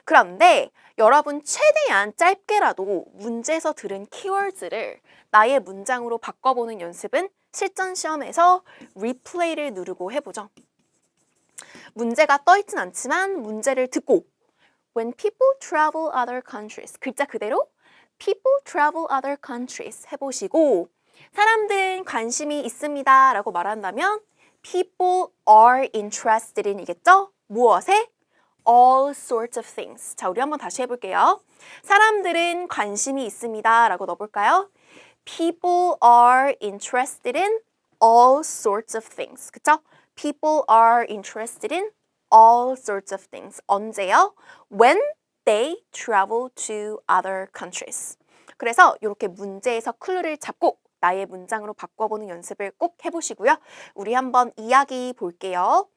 그런데 여러분 최대한 짧게라도 문제에서 들은 키워드를 나의 문장으로 바꿔보는 연습은 실전 시험에서 리플레이를 누르고 해보죠. 문제가 떠있진 않지만 문제를 듣고 When people travel other countries 글자 그대로 people travel other countries 해보시고 사람들은 관심이 있습니다 라고 말한다면 people are interested in 이겠죠? 무엇에? all sorts of things. 자, 우리 한번 다시 해볼게요. 사람들은 관심이 있습니다 라고 넣어볼까요? People are interested in all sorts of things. 그쵸? People are interested in all sorts of things. 언제요? When they travel to other countries. 그래서 이렇게 문제에서 클루를 잡고 나의 문장으로 바꿔보는 연습을 꼭 해보시고요. 우리 한번 이야기 볼게요.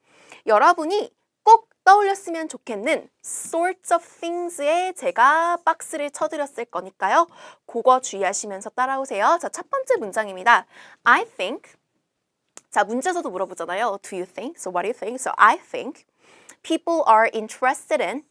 여러분이 꼭 떠올렸으면 좋겠는 sorts of things에 제가 박스를 쳐드렸을 거니까요. 그거 주의하시면서 따라오세요. 자, 첫 번째 문장입니다. I think. 자, 문제에서도 물어보잖아요. Do you think? So what do you think? So I think people are interested in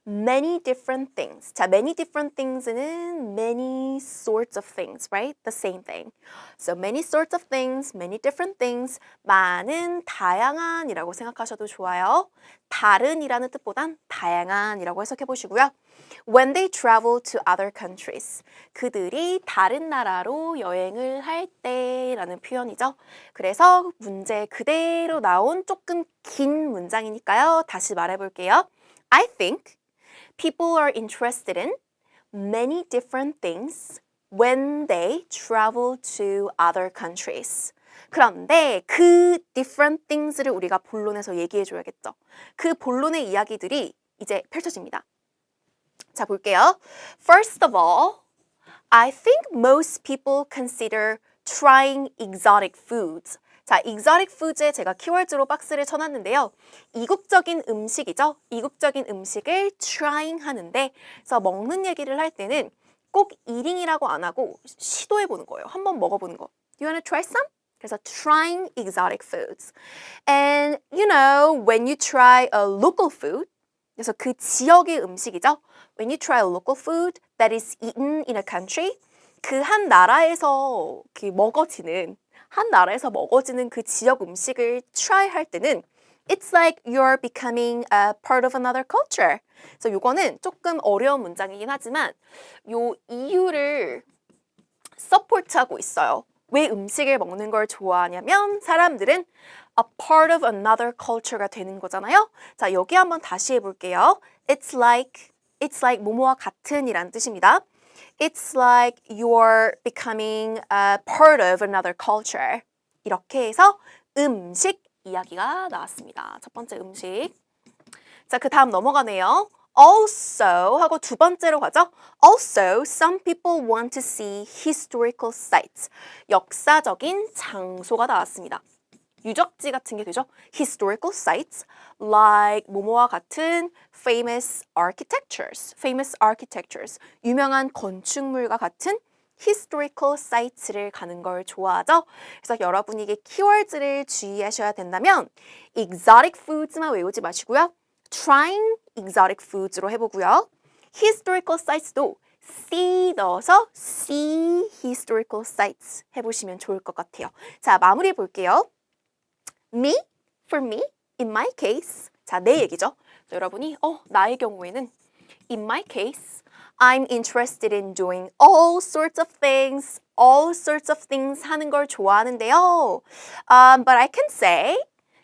many different things. 자, many different things는 many sorts of things, right? The same thing. So many sorts of things, many different things. 많은, 다양한이라고 생각하셔도 좋아요. 다른이라는 뜻보단 다양한이라고 해석해 보시고요. When they travel to other countries. 그들이 다른 나라로 여행을 할 때라는 표현이죠. 그래서 문제 그대로 나온 조금 긴 문장이니까요. 다시 말해 볼게요. I think people are interested in many different things when they travel to other countries. 그런데 그 different things를 우리가 본론에서 얘기해 줘야겠죠. 그 본론의 이야기들이 이제 펼쳐집니다. 자, 볼게요. First of all, I think most people consider trying exotic foods. 자, exotic foods에 제가 키워드로 박스를 쳐놨는데요. 이국적인 음식이죠. 이국적인 음식을 trying 하는데, 그래서 먹는 얘기를 할 때는 꼭 eating이라고 안 하고 시도해보는 거예요. 한번 먹어보는 거. You wanna try some? 그래서 trying exotic foods. And you know, when you try a local food, 그래서 그 지역의 음식이죠. When you try a local food that is eaten in a country, 그 한 나라에서 한 나라에서 먹어지는 그 지역 음식을 try 할 때는 It's like you're becoming a part of another culture. 그래서 요거는 조금 어려운 문장이긴 하지만 요 이유를 서포트하고 있어요. 왜 음식을 먹는 걸 좋아하냐면 사람들은 a part of another culture가 되는 거잖아요. 자, 여기 한번 다시 해볼게요. It's like 뭐뭐와 같은이란 뜻입니다. It's like you're becoming a part of another culture. 이렇게 해서 음식 이야기가 나왔습니다. 첫 번째 음식. 자, 그 다음 넘어가네요. Also 하고 두 번째로 가죠. Also, some people want to see historical sites. 역사적인 장소가 나왔습니다. 유적지 같은 게 되죠. Historical sites like 뭐뭐와 같은 famous architectures. 유명한 건축물과 같은 historical sites를 가는 걸 좋아하죠. 그래서 여러분이 이게 키워드를 주의하셔야 된다면 exotic foods만 외우지 마시고요. trying exotic foods로 해보고요. historical sites도 C 넣어서 see historical sites 해보시면 좋을 것 같아요. 자, 마무리해 볼게요. for me, in my case. 자, 내 얘기죠. 여러분이 나의 경우에는 in my case, I'm interested in doing all sorts of things 하는 걸 좋아하는데요. But I can say,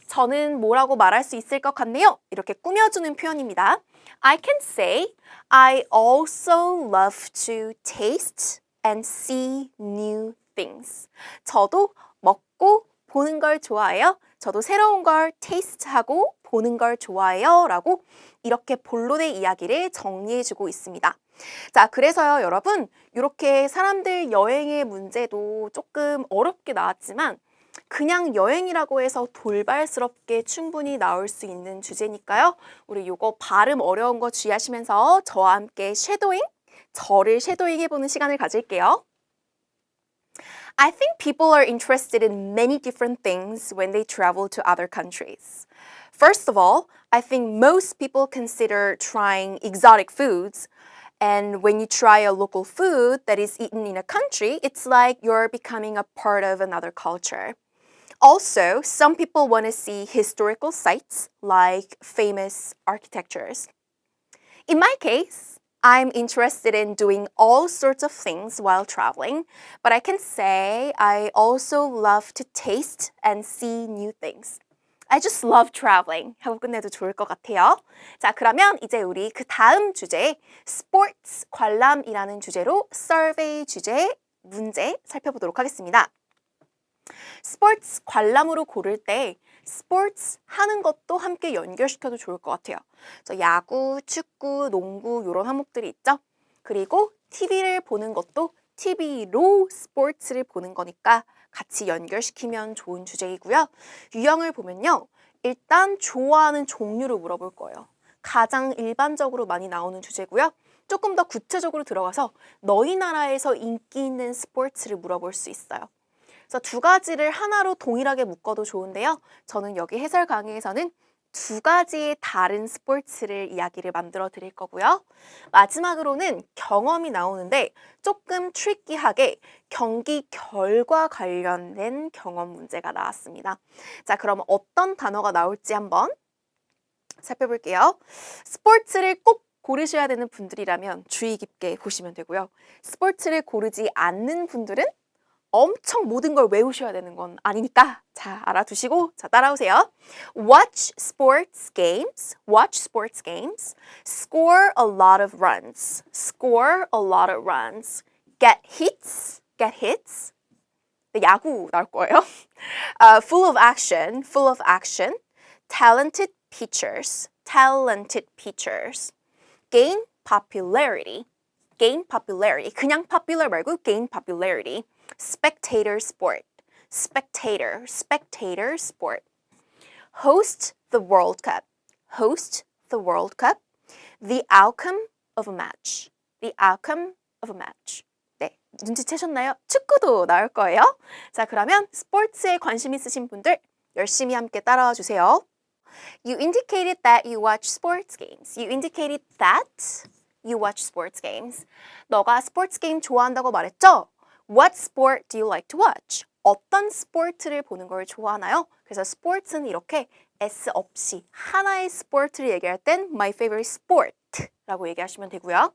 저는 뭐라고 말할 수 있을 것 같네요. 이렇게 꾸며주는 표현입니다. I can say, I also love to taste and see new things. 저도 먹고 보는 걸 좋아해요. 저도 새로운 걸 테이스트하고 보는 걸 좋아해요. 라고 이렇게 본론의 이야기를 정리해주고 있습니다. 자, 그래서요, 여러분, 이렇게 사람들 여행의 문제도 조금 어렵게 나왔지만 그냥 여행이라고 해서 돌발스럽게 충분히 나올 수 있는 주제니까요. 우리 요거 발음 어려운 거 주의하시면서 저와 함께 저를 섀도잉 해보는 시간을 가질게요. I think people are interested in many different things when they travel to other countries. First of all, I think most people consider trying exotic foods. And when you try a local food that is eaten in a country, it's like you're becoming a part of another culture. Also, some people want to see historical sites like famous architectures. In my case, I'm interested in doing all sorts of things while traveling, but I can say I also love to taste and see new things. I just love traveling 하고 끝내도 좋을 것 같아요. 자, 그러면 이제 우리 그 다음 주제, sports, 관람이라는 주제로 survey 주제 문제 살펴보도록 하겠습니다. 스포츠 관람으로 고를 때 스포츠 하는 것도 함께 연결시켜도 좋을 것 같아요. 야구, 축구, 농구 이런 항목들이 있죠. 그리고 TV를 보는 것도 TV로 스포츠를 보는 거니까 같이 연결시키면 좋은 주제이고요. 유형을 보면요. 일단 좋아하는 종류를 물어볼 거예요. 가장 일반적으로 많이 나오는 주제고요. 조금 더 구체적으로 들어가서 너희 나라에서 인기 있는 스포츠를 물어볼 수 있어요. 그래서 두 가지를 하나로 동일하게 묶어도 좋은데요. 저는 여기 해설 강의에서는 두 가지의 다른 스포츠를 이야기를 만들어 드릴 거고요. 마지막으로는 경험이 나오는데 조금 트리키하게 경기 결과 관련된 경험 문제가 나왔습니다. 자, 그럼 어떤 단어가 나올지 한번 살펴볼게요. 스포츠를 꼭 고르셔야 되는 분들이라면 주의 깊게 보시면 되고요. 스포츠를 고르지 않는 분들은 엄청 모든 걸 외우셔야 되는 건 아니니까 자, 알아두시고 자, 따라오세요. Watch sports games. Watch sports games. Score a lot of runs. Score a lot of runs. Get hits. Get hits. 네, 야구 나올 거예요. Full of action. Full of action. Talented pitchers. Talented pitchers. Gain popularity. Gain popularity. 그냥 popular 말고 gain popularity. Spectator sport. Spectator. Spectator sport. Host the World Cup. Host the World Cup. The outcome of a match. The outcome of a match. 네, 눈치채셨나요? 축구도 나올 거예요. 자, 그러면 스포츠에 관심 있으신 분들 열심히 함께 따라와 주세요. You indicated that you watch sports games. You indicated that you watch sports games. 너가 스포츠 게임 좋아한다고 말했죠? What sport do you like to watch? 어떤 스포츠를 보는 걸 좋아하나요? 그래서 스포츠는 이렇게 S 없이 하나의 스포츠를 얘기할 땐 my favorite sport라고 얘기하시면 되고요.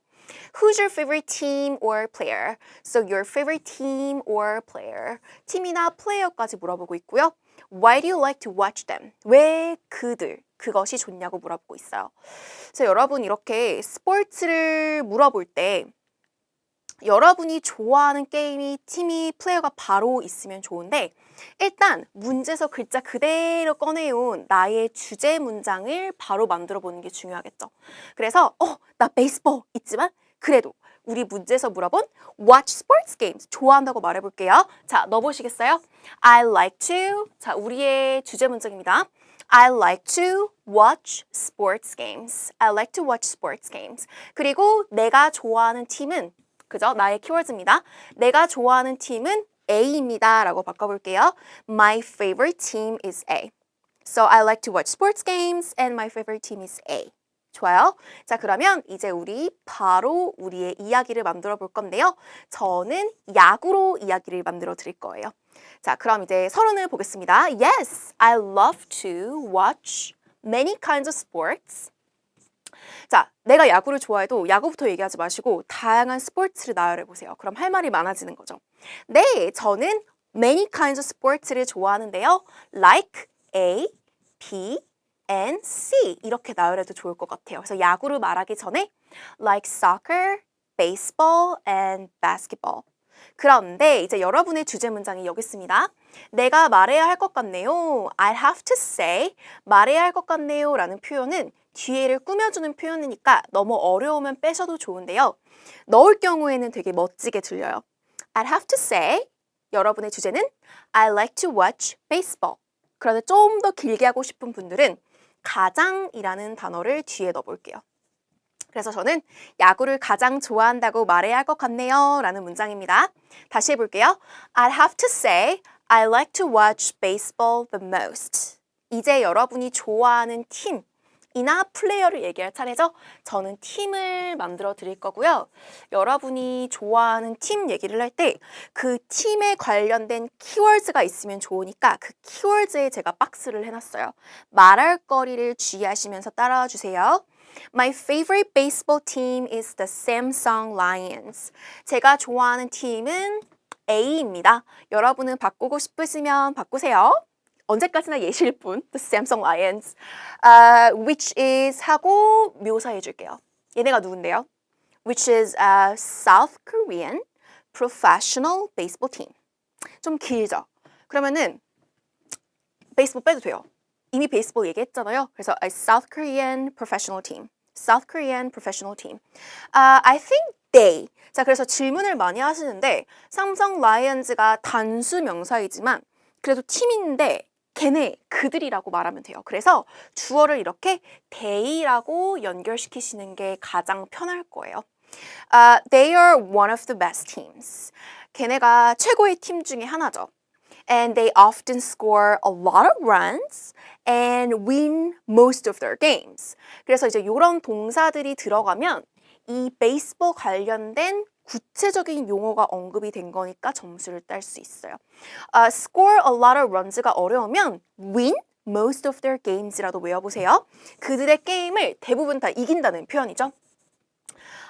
Who's your favorite team or player? So your favorite team or player. 팀이나 플레이어까지 물어보고 있고요. Why do you like to watch them? 왜 그것이 좋냐고 물어보고 있어요. 그래서 여러분 이렇게 스포츠를 물어볼 때 여러분이 좋아하는 게임이 팀이 플레이어가 바로 있으면 좋은데 일단 문제에서 글자 그대로 꺼내온 나의 주제 문장을 바로 만들어 보는 게 중요하겠죠. 그래서 나 베이스볼 있지만 그래도 우리 문제에서 물어본 watch sports games 좋아한다고 말해볼게요. 자, 넣어보시겠어요? I like to 자, 우리의 주제 문장입니다. I like to watch sports games. I like to watch sports games. 그리고 내가 좋아하는 팀은 그죠? 나의 키워드입니다. 내가 좋아하는 팀은 A입니다. 라고 바꿔볼게요. My favorite team is A. So I like to watch sports games and my favorite team is A. 좋아요. 자, 그러면 이제 우리 바로 우리의 이야기를 만들어 볼 건데요. 저는 야구로 이야기를 만들어 드릴 거예요. 자, 그럼 이제 서론을 보겠습니다. Yes, I love to watch many kinds of sports. 자, 내가 야구를 좋아해도 야구부터 얘기하지 마시고 다양한 스포츠를 나열해 보세요. 그럼 할 말이 많아지는 거죠. 네, 저는 many kinds of sports를 좋아하는데요. Like A, B, and C 이렇게 나열해도 좋을 것 같아요. 그래서 야구를 말하기 전에 like soccer, baseball, and basketball. 그런데 이제 여러분의 주제 문장이 여기 있습니다. 내가 말해야 할 것 같네요. I'll have to say 말해야 할 것 같네요 라는 표현은 뒤에를 꾸며주는 표현이니까 너무 어려우면 빼셔도 좋은데요. 넣을 경우에는 되게 멋지게 들려요. I'll have to say 여러분의 주제는 I like to watch baseball. 그런데 좀 더 길게 하고 싶은 분들은 가장이라는 단어를 뒤에 넣어볼게요. 그래서 저는 야구를 가장 좋아한다고 말해야 할 것 같네요 라는 문장입니다. 다시 해볼게요. I'll have to say I like to watch baseball the most. 이제 여러분이 좋아하는 팀 이나 플레이어를 얘기할 차례죠. 저는 팀을 만들어 드릴 거고요. 여러분이 좋아하는 팀 얘기를 할 때 그 팀에 관련된 키워드가 있으면 좋으니까 그 키워드에 제가 박스를 해놨어요. 말할 거리를 주의하시면서 따라와 주세요. My favorite baseball team is the Samsung Lions. 제가 좋아하는 팀은 A입니다. 여러분은 바꾸고 싶으시면 바꾸세요. 언제까지나 예시일 뿐. The Samsung Lions. Which is 하고 묘사해 줄게요. 얘네가 누군데요? Which is a South Korean professional baseball team. 좀 길죠? 그러면은 베이스볼 빼도 돼요. 이미 베이스볼 얘기했잖아요. 그래서 a South Korean professional team. South Korean professional team. I think they. 자, 그래서 질문을 많이 하시는데 삼성 라이언즈가 단수 명사이지만 그래도 팀인데 걔네, 그들이라고 말하면 돼요. 그래서 주어를 이렇게 they라고 연결시키시는 게 가장 편할 거예요. They are one of the best teams. 걔네가 최고의 팀 중에 하나죠. And they often score a lot of runs and win most of their games. 그래서 이제 이런 동사들이 들어가면 이 베이스볼 관련된 구체적인 용어가 언급이 된 거니까 점수를 딸 수 있어요. Score a lot of runs가 어려우면 win most of their games라도 외워보세요. 그들의 게임을 대부분 다 이긴다는 표현이죠.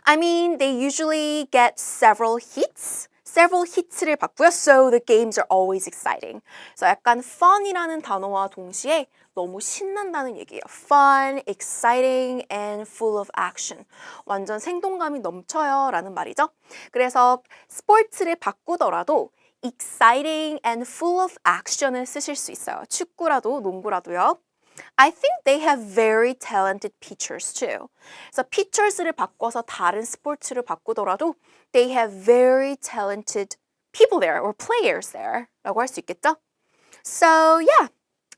I mean, they usually get several hits. several hits를 받고요. So the games are always exciting. 그래서 약간 fun이라는 단어와 동시에 너무 신난다는 얘기예요. Fun, exciting, and full of action. 완전 생동감이 넘쳐요 라는 말이죠. 그래서 스포츠를 바꾸더라도 exciting and full of action을 쓰실 수 있어요. 축구라도 농구라도요. I think they have very talented pitchers too. 그래서 pitchers를 바꿔서 다른 스포츠를 바꾸더라도 they have very talented people there or players there 라고 할 수 있겠죠? So yeah,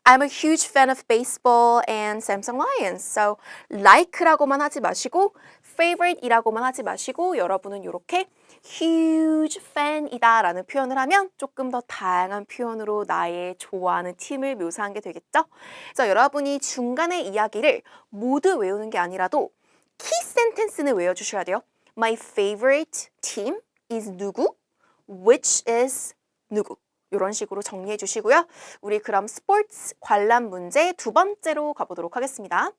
I'm a huge fan of baseball and Samsung Lions. So like라고만 하지 마시고 favorite이라고만 하지 마시고 여러분은 이렇게 huge fan이다 라는 표현을 하면 조금 더 다양한 표현으로 나의 좋아하는 팀을 묘사한 게 되겠죠? 그래서 여러분이 중간에 이야기를 모두 외우는 게 아니라도 키 센텐스는 외워주셔야 돼요. My favorite team is 누구? Which is 누구? 이런 식으로 정리해 주시고요. 우리 그럼 스포츠 관람 문제 두 번째로 가보도록 하겠습니다.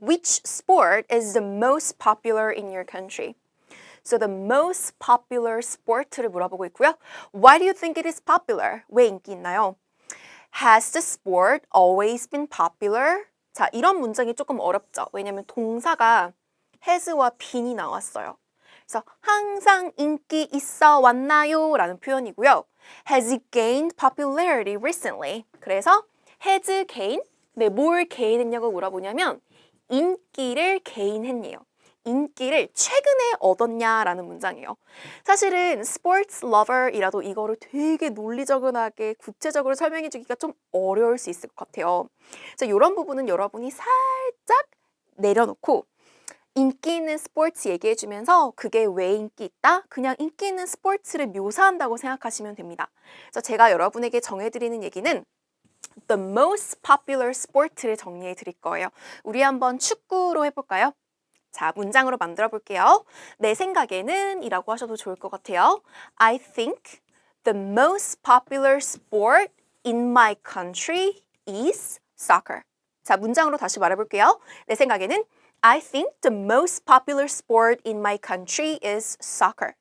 Which sport is the most popular in your country? So the most popular sport를 물어보고 있고요. Why do you think it is popular? 왜 인기 있나요? Has the sport always been popular? 자, 이런 문장이 조금 어렵죠. 왜냐면 동사가 has와 been이 나왔어요. 그래서 항상 인기 있어 왔나요? 라는 표현이고요. Has it gained popularity recently? 그래서 has gained, 네, 뭘 gain했냐고 물어보냐면 인기를 gain했네요. 인기를 최근에 얻었냐라는 문장이에요. 사실은 스포츠 러버이라도 이거를 되게 논리적하게 구체적으로 설명해 주기가 좀 어려울 수 있을 것 같아요. 그래서 이런 부분은 여러분이 살짝 내려놓고 인기 있는 스포츠 얘기해 주면서 그게 왜 인기 있다? 그냥 인기 있는 스포츠를 묘사한다고 생각하시면 됩니다. 그래서 제가 여러분에게 정해드리는 얘기는 the most popular sport를 정리해 드릴 거예요. 우리 한번 축구로 해볼까요? 자, 문장으로 만들어 볼게요. 내 생각에는 이라고 하셔도 좋을 것 같아요. I think the most popular sport in my country is soccer. 자, 문장으로 다시 말해볼게요. 내 생각에는 I think the most popular sport in my country is soccer.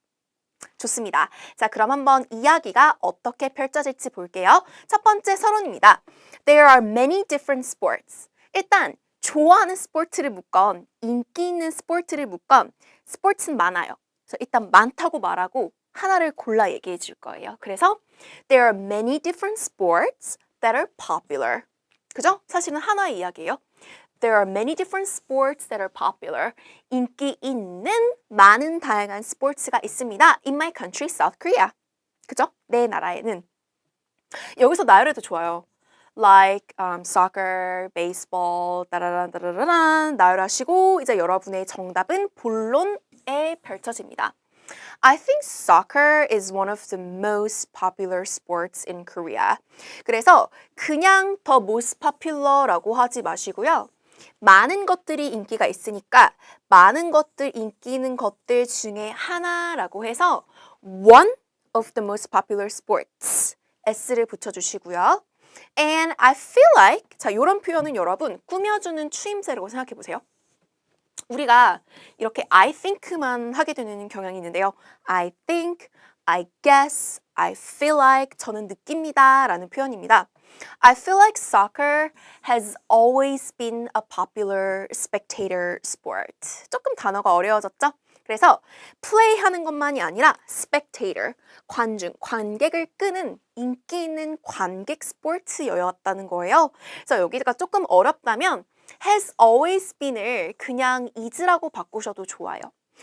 좋습니다. 자, 그럼 한번 이야기가 어떻게 펼쳐질지 볼게요. 첫 번째 서론입니다. There are many different sports. 일단 좋아하는 스포츠를 묻건 인기 있는 스포츠를 묻건 스포츠는 많아요. 그래서 일단 많다고 말하고 하나를 골라 얘기해 줄 거예요. 그래서 There are many different sports that are popular. 그죠? 사실은 하나의 이야기예요. There are many different sports that are popular. 인기 있는 많은 다양한 스포츠가 있습니다. In my country, South Korea. 그죠? 내 나라에는. 여기서 나열해도 좋아요. Like soccer, baseball, 따라란 나열하시고 이제 여러분의 정답은 본론에 펼쳐집니다. I think soccer is one of the most popular sports in Korea. 그래서 그냥 the most popular라고 하지 마시고요. 많은 것들이 인기가 있으니까 많은 것들 인기 있는 것들 중에 하나라고 해서 one of the most popular sports s를 붙여주시고요. And I feel like 자 이런 표현은 여러분 꾸며주는 추임새라고 생각해 보세요. 우리가 이렇게 I think만 하게 되는 경향이 있는데요. I think, I guess, I feel like 저는 느낍니다 라는 표현입니다. I feel like soccer has always been a popular spectator sport. 조금 단어가 어려워졌죠? 그래서 play 하는 것만이 아니라 spectator, 관중, 관객을 끄는 인기 있는 관객 스포츠였다는 거예요. 그래서 여기가 조금 어렵다면 has always been을 그냥 is라고 바꾸셔도 좋아요.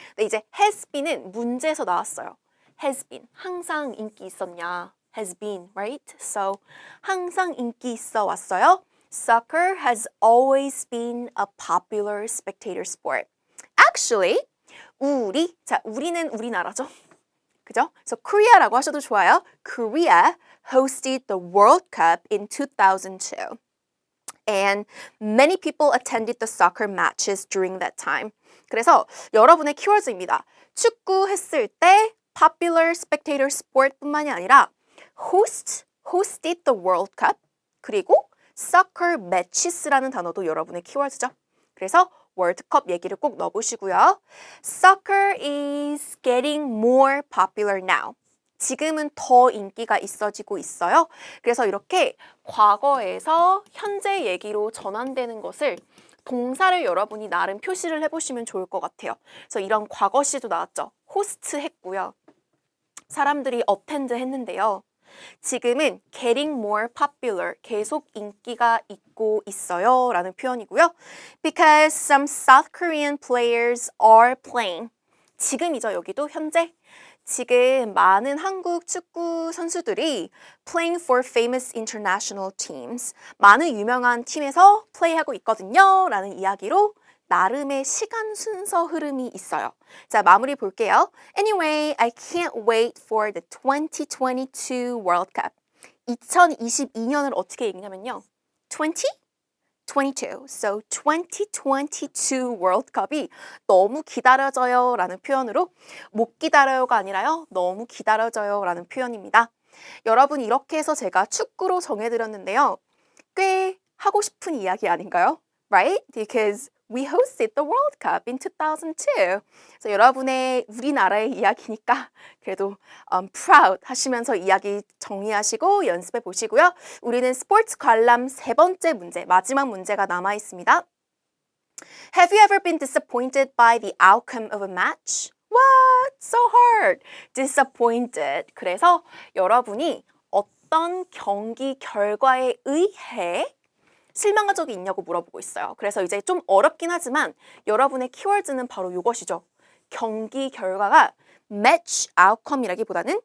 근데 이제 has been은 문제에서 나왔어요. has been, 항상 인기 있었냐? has been, right? So, 항상 인기 있어 왔어요. Soccer has always been a popular spectator sport. Actually, 우리는 우리나라죠. 그죠? So, Korea라고 하셔도 좋아요. Korea hosted the World Cup in 2002. And many people attended the soccer matches during that time. 그래서 여러분의 키워드입니다. 축구 했을 때 popular spectator sport 뿐만이 아니라 hosted the World Cup 그리고 soccer matches라는 단어도 여러분의 키워드죠. 그래서 월드컵 얘기를 꼭 넣어보시고요. Soccer is getting more popular now. 지금은 더 인기가 있어지고 있어요. 그래서 이렇게 과거에서 현재 얘기로 전환되는 것을 동사를 여러분이 나름 표시를 해보시면 좋을 것 같아요. 그래서 이런 과거 시도 나왔죠. 호스트 했고요. 사람들이 attend 했는데요. 지금은 getting more popular, 계속 인기가 있고 있어요 라는 표현이고요. Because some South Korean players are playing. 지금이죠. 여기도 현재. 지금 많은 한국 축구 선수들이 playing for famous international teams. 많은 유명한 팀에서 플레이하고 있거든요 라는 이야기로 나름의 시간 순서 흐름이 있어요. 자, 마무리 볼게요. Anyway, I can't wait for the 2022 World Cup. 2022년을 어떻게 읽냐면요. 20? 22. So 2022 World Cup이 너무 기다려져요 라는 표현으로 못 기다려요가 아니라요. 너무 기다려져요 라는 표현입니다. 여러분 이렇게 해서 제가 축구로 정해드렸는데요. 꽤 하고 싶은 이야기 아닌가요? Right? Because we hosted the World Cup in 2002. 그래서 여러분의 우리나라의 이야기니까 그래도 proud 하시면서 이야기 정리하시고 연습해 보시고요. 우리는 스포츠 관람 세 번째 문제, 마지막 문제가 남아 있습니다. Have you ever been disappointed by the outcome of a match? What? So hard. Disappointed. 그래서 여러분이 어떤 경기 결과에 의해 실망한 적이 있냐고 물어보고 있어요. 그래서 이제 좀 어렵긴 하지만 여러분의 키워드는 바로 이것이죠. 경기 결과가 match outcome이라기보다는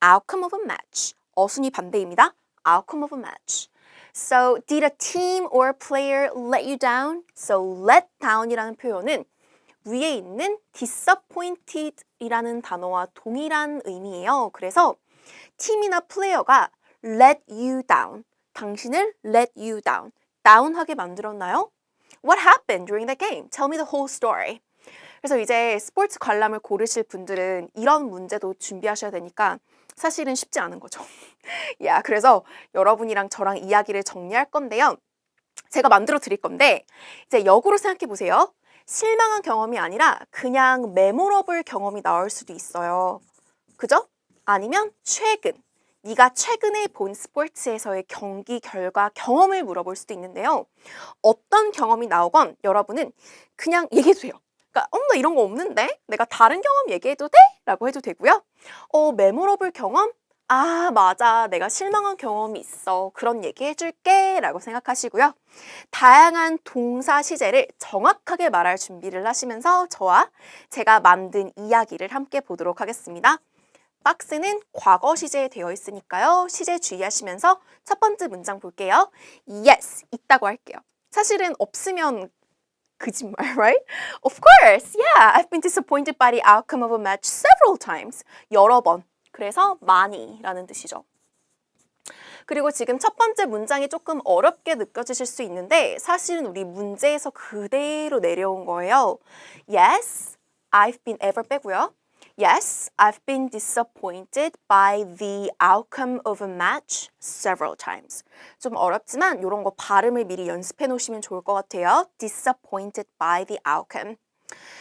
outcome of a match. 어순이 반대입니다. outcome of a match. So, did a team or player let you down? So, let down이라는 표현은 위에 있는 disappointed이라는 단어와 동일한 의미예요. 그래서 팀이나 플레이어가 let you down, 당신을 let you down, 다운하게 만들었나요? What happened during the game? Tell me the whole story. 그래서 이제 스포츠 관람을 고르실 분들은 이런 문제도 준비하셔야 되니까 사실은 쉽지 않은 거죠. 그래서 여러분이랑 저랑 이야기를 정리할 건데요. 제가 만들어 드릴 건데 이제 역으로 생각해 보세요. 실망한 경험이 아니라 그냥 메모러블 경험이 나올 수도 있어요. 그죠? 아니면 최근. 네가 최근에 본 스포츠에서의 경기 결과 경험을 물어볼 수도 있는데요. 어떤 경험이 나오건 여러분은 그냥 얘기해도 돼요. 그러니까 나 이런 거 없는데? 내가 다른 경험 얘기해도 돼? 라고 해도 되고요. 메모러블 경험? 아, 맞아. 내가 실망한 경험이 있어. 그런 얘기 해줄게. 라고 생각하시고요. 다양한 동사 시제를 정확하게 말할 준비를 하시면서 저와 제가 만든 이야기를 함께 보도록 하겠습니다. 박스는 과거 시제에 되어 있으니까요. 시제 주의하시면서 첫 번째 문장 볼게요. Yes, 있다고 할게요. 사실은 없으면 거짓말, right? Of course, yeah, I've been disappointed by the outcome of a match several times. 여러 번. 그래서 많이라는 뜻이죠. 그리고 지금 첫 번째 문장이 조금 어렵게 느껴지실 수 있는데 사실은 우리 문제에서 그대로 내려온 거예요. Yes, I've been ever 빼고요. Yes, I've been disappointed by the outcome of a match several times. 좀 어렵지만 이런 거 발음을 미리 연습해 놓으시면 좋을 것 같아요. Disappointed by the outcome.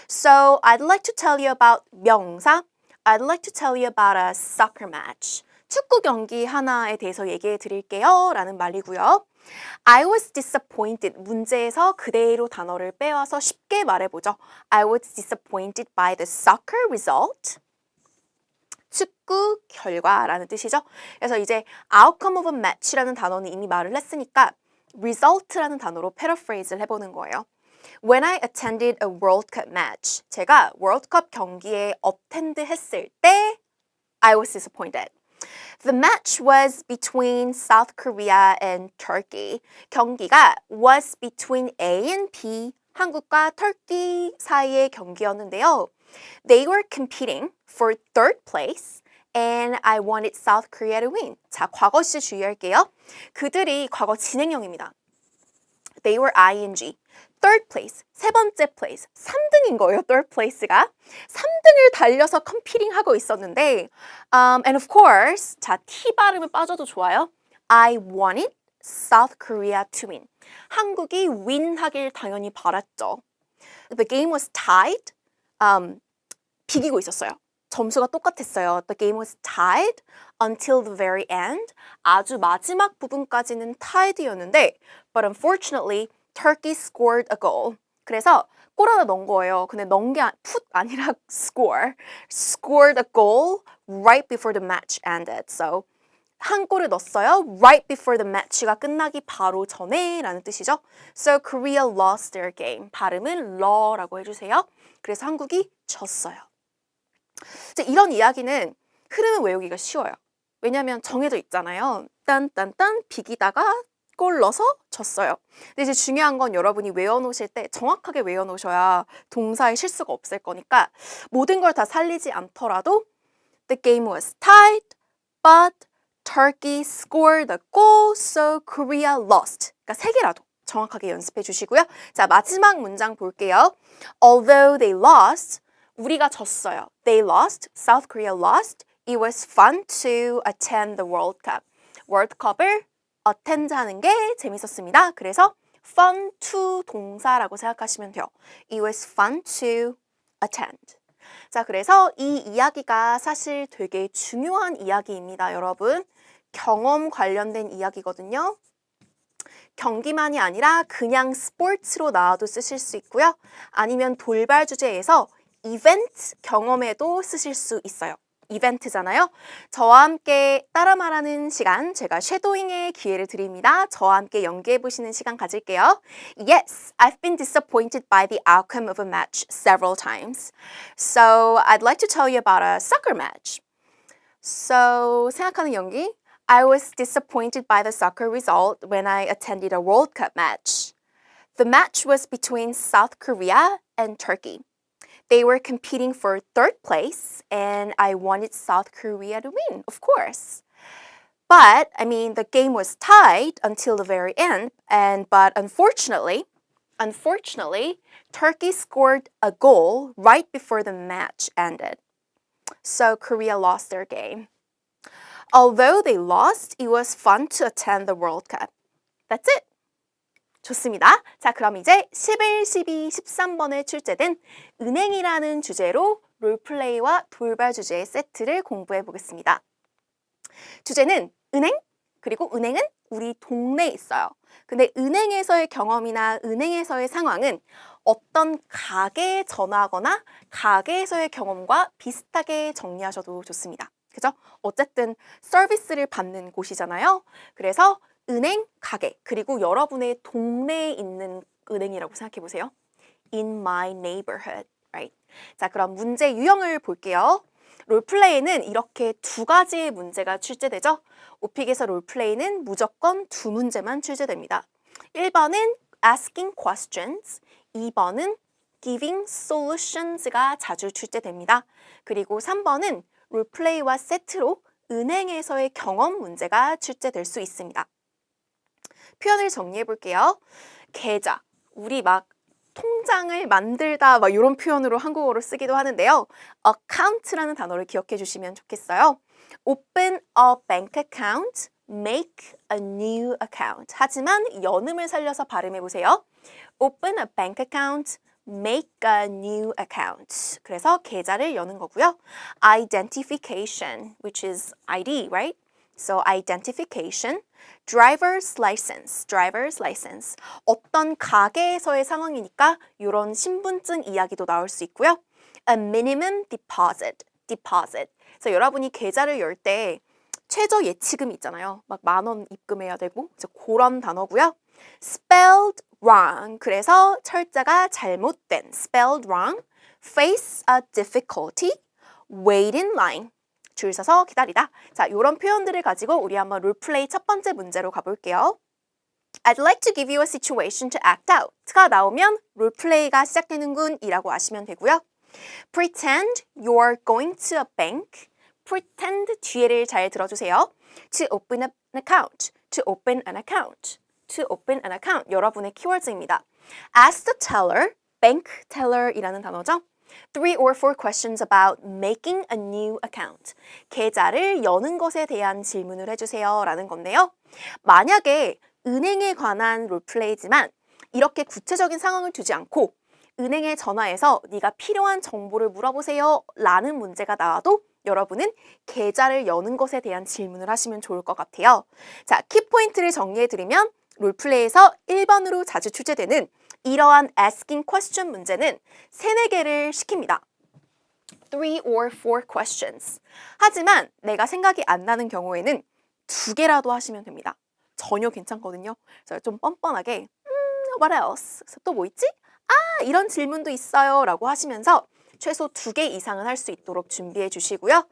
So, I'd like to tell you about 명사. I'd like to tell you about a soccer match. 축구 경기 하나에 대해서 얘기해 드릴게요. 라는 말이고요. I was disappointed. 문제에서 그대로 단어를 빼와서 쉽게 말해보죠. I was disappointed by the soccer result. 축구 결과라는 뜻이죠. 그래서 이제 outcome of a match라는 단어는 이미 말을 했으니까 result라는 단어로 paraphrase를 해보는 거예요. When I attended a World Cup match. 제가 월드컵 경기에 attend 했을 때 I was disappointed. The match was between South Korea and Turkey. 경기가 was between A and B, 한국과 터키 사이의 경기였는데요. They were competing for third place and I wanted South Korea to win. 자, 과거 시 주의할게요. 그들이 과거 진행형입니다. They were ing. Third place, 세 번째 place, 3등인 거예요, third place가. 3등을 달려서 컴피팅하고 있었는데 and of course, 자, T 발음은 빠져도 좋아요. I wanted South Korea to win. 한국이 win 하길 당연히 바랐죠. The game was tied. 비기고 있었어요. 점수가 똑같았어요. The game was tied until the very end. 아주 마지막 부분까지는 tied였는데 but unfortunately, Turkey scored a goal. 그래서 골 하나 넣은 거예요. 근데 넣은 게 put 아니라 score. Scored a goal right before the match ended. So 한 골을 넣었어요. Right before the match가 끝나기 바로 전에 라는 뜻이죠. So Korea lost their game. 발음은 law라고 해주세요. 그래서 한국이 졌어요. 이런 이야기는 흐름을 외우기가 쉬워요. 왜냐하면 정해져 있잖아요. 딴딴딴 비기다가 골 넣어서 졌어요. 근데 이제 중요한 건 여러분이 외워놓으실 때 정확하게 외워놓으셔야 동사에 실수가 없을 거니까 모든 걸 다 살리지 않더라도 The game was tied, but Turkey scored a goal, so Korea lost. 그러니까 세 개라도 정확하게 연습해 주시고요. 자, 마지막 문장 볼게요. Although they lost, 우리가 졌어요. They lost, South Korea lost. It was fun to attend the World Cup. 월드컵을 attend 하는 게 재밌었습니다. 그래서 fun to 동사라고 생각하시면 돼요. It was fun to attend. 자, 그래서 이 이야기가 사실 되게 중요한 이야기입니다, 여러분. 경험 관련된 이야기거든요. 경기만이 아니라 그냥 스포츠로 나와도 쓰실 수 있고요. 아니면 돌발 주제에서 이벤트 경험에도 쓰실 수 있어요. 이벤트잖아요. 저와 함께 따라 말하는 시간, 제가 쉐도잉의 기회를 드립니다. 저와 함께 연기해 보시는 시간 가질게요. Yes, I've been disappointed by the outcome of a match several times. So, I'd like to tell you about a soccer match. So, 생각하는 연기. I was disappointed by the soccer result when I attended a World Cup match. The match was between South Korea and Turkey. They were competing for third place, and I wanted South Korea to win, of course. But, the game was tied until the very end, but unfortunately, Turkey scored a goal right before the match ended. So Korea lost their game. Although they lost, it was fun to attend the World Cup. That's it. 좋습니다. 자, 그럼 이제 11, 12, 13번에 출제된 은행이라는 주제로 롤플레이와 돌발 주제의 세트를 공부해 보겠습니다. 주제는 은행, 그리고 은행은 우리 동네에 있어요. 근데 은행에서의 경험이나 은행에서의 상황은 어떤 가게에 전화하거나 가게에서의 경험과 비슷하게 정리하셔도 좋습니다. 그죠? 어쨌든 서비스를 받는 곳이잖아요. 그래서 은행, 가게, 그리고 여러분의 동네에 있는 은행이라고 생각해 보세요. In my neighborhood, right? 자, 그럼 문제 유형을 볼게요. 롤플레이는 이렇게 두 가지의 문제가 출제되죠. 오픽에서 롤플레이는 무조건 두 문제만 출제됩니다. 1번은 asking questions, 2번은 giving solutions가 자주 출제됩니다. 그리고 3번은 롤플레이와 세트로 은행에서의 경험 문제가 출제될 수 있습니다. 표현을 정리해 볼게요. 계좌, 우리 막 통장을 만들다 막 이런 표현으로 한국어로 쓰기도 하는데요. account라는 단어를 기억해 주시면 좋겠어요. Open a bank account, make a new account. 하지만 연음을 살려서 발음해 보세요. Open a bank account, make a new account. 그래서 계좌를 여는 거고요. Identification, which is ID, right? So identification, driver's license. 어떤 가게에서의 상황이니까 이런 신분증 이야기도 나올 수 있고요. A minimum deposit. 그래서 여러분이 계좌를 열 때 최저 예치금이 있잖아요. 막 10,000원 입금해야 되고, 그런 단어고요. Spelled wrong. 그래서 철자가 잘못된. Spelled wrong. Face a difficulty. Wait in line. 줄 서서 기다리다. 자, 이런 표현들을 가지고 우리 한번 롤플레이 첫 번째 문제로 가볼게요. I'd like to give you a situation to act out가 나오면 롤플레이가 시작되는군 이라고 아시면 되고요. Pretend you're going to a bank. Pretend 뒤에를 잘 들어주세요. To open an account. To open an account. To open an account. 여러분의 키워드입니다. Ask the teller. bank teller이라는 단어죠. 3 or 4 questions about making a new account. 계좌를 여는 것에 대한 질문을 해주세요 라는 건데요. 만약에 은행에 관한 롤플레이지만 이렇게 구체적인 상황을 두지 않고 은행에 전화해서 네가 필요한 정보를 물어보세요 라는 문제가 나와도 여러분은 계좌를 여는 것에 대한 질문을 하시면 좋을 것 같아요. 자, 키포인트를 정리해드리면 롤플레이에서 1번으로 자주 출제되는 이러한 asking question 문제는 3-4개를 시킵니다. 3 or 4 questions. 하지만 내가 생각이 안 나는 경우에는 2개라도 하시면 됩니다. 전혀 괜찮거든요. 그래서 좀 뻔뻔하게 what else? 또 뭐 있지? 이런 질문도 있어요 라고 하시면서 최소 2개 이상은 할 수 있도록 준비해 주시고요.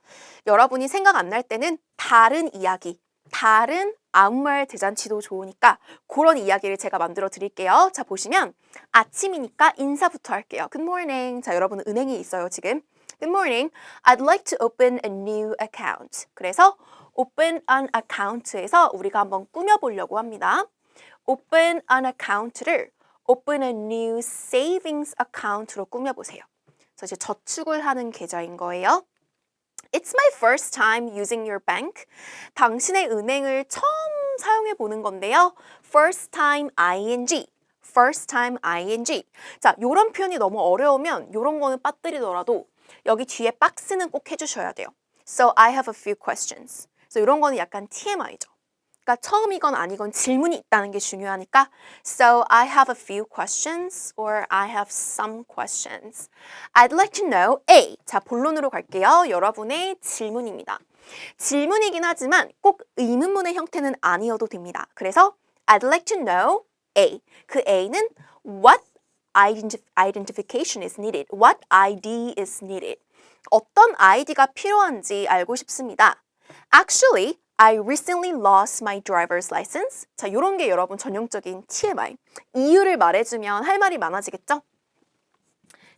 여러분이 생각 안 날 때는 다른 이야기, 다른 아무 말 대잔치도 좋으니까 그런 이야기를 제가 만들어 드릴게요. 자, 보시면 아침이니까 인사부터 할게요. Good morning. 자, 여러분은 은행에 있어요, 지금. Good morning. I'd like to open a new account. 그래서 open an account에서 우리가 한번 꾸며보려고 합니다. open an account를 open a new savings account로 꾸며보세요. 그래서 이제 저축을 하는 계좌인 거예요. It's my first time using your bank. 당신의 은행을 처음 사용해 보는 건데요. First time ing. First time ing. 자, 요런 표현이 너무 어려우면 요런 거는 빠뜨리더라도 여기 뒤에 박스는 꼭 해주셔야 돼요. So I have a few questions. 그래서 이런 거는 약간 TMI죠. 그러니까 처음이건 아니건 질문이 있다는 게 중요하니까 So I have a few questions or I have some questions. I'd like to know A. 자, 본론으로 갈게요. 여러분의 질문입니다. 질문이긴 하지만 꼭 의문문의 형태는 아니어도 됩니다. 그래서 I'd like to know A. 그 A는 what identification is needed. What ID is needed. 어떤 아이디가 필요한지 알고 싶습니다. Actually, I recently lost my driver's license. 자, 이런 게 여러분 전형적인 TMI. 이유를 말해주면 할 말이 많아지겠죠?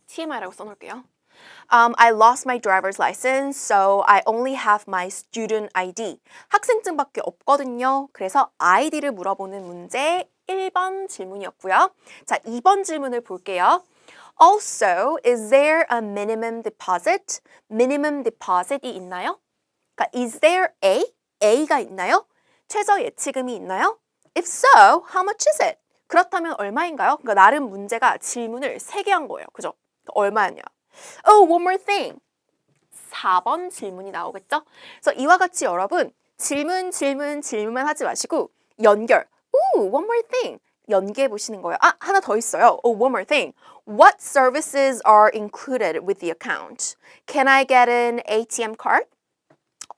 TMI라고 써놓을게요. I lost my driver's license, so I only have my student ID. 학생증밖에 없거든요. 그래서 ID를 물어보는 문제 1번 질문이었고요. 자, 2번 질문을 볼게요. Also, is there a minimum deposit? Minimum deposit이 있나요? 그러니까 is there A가 있나요? 최저 예치금이 있나요? If so, how much is it? 그렇다면 얼마인가요? 그러니까 나름 문제가 질문을 3개 한 거예요. 그죠? 얼마였냐? Oh, one more thing. 4번 질문이 나오겠죠? 그래서 이와 같이 여러분 질문만 하지 마시고 연결. Ooh, one more thing. 연계해 보시는 거예요. 하나 더 있어요. Oh, one more thing. What services are included with the account? Can I get an ATM card?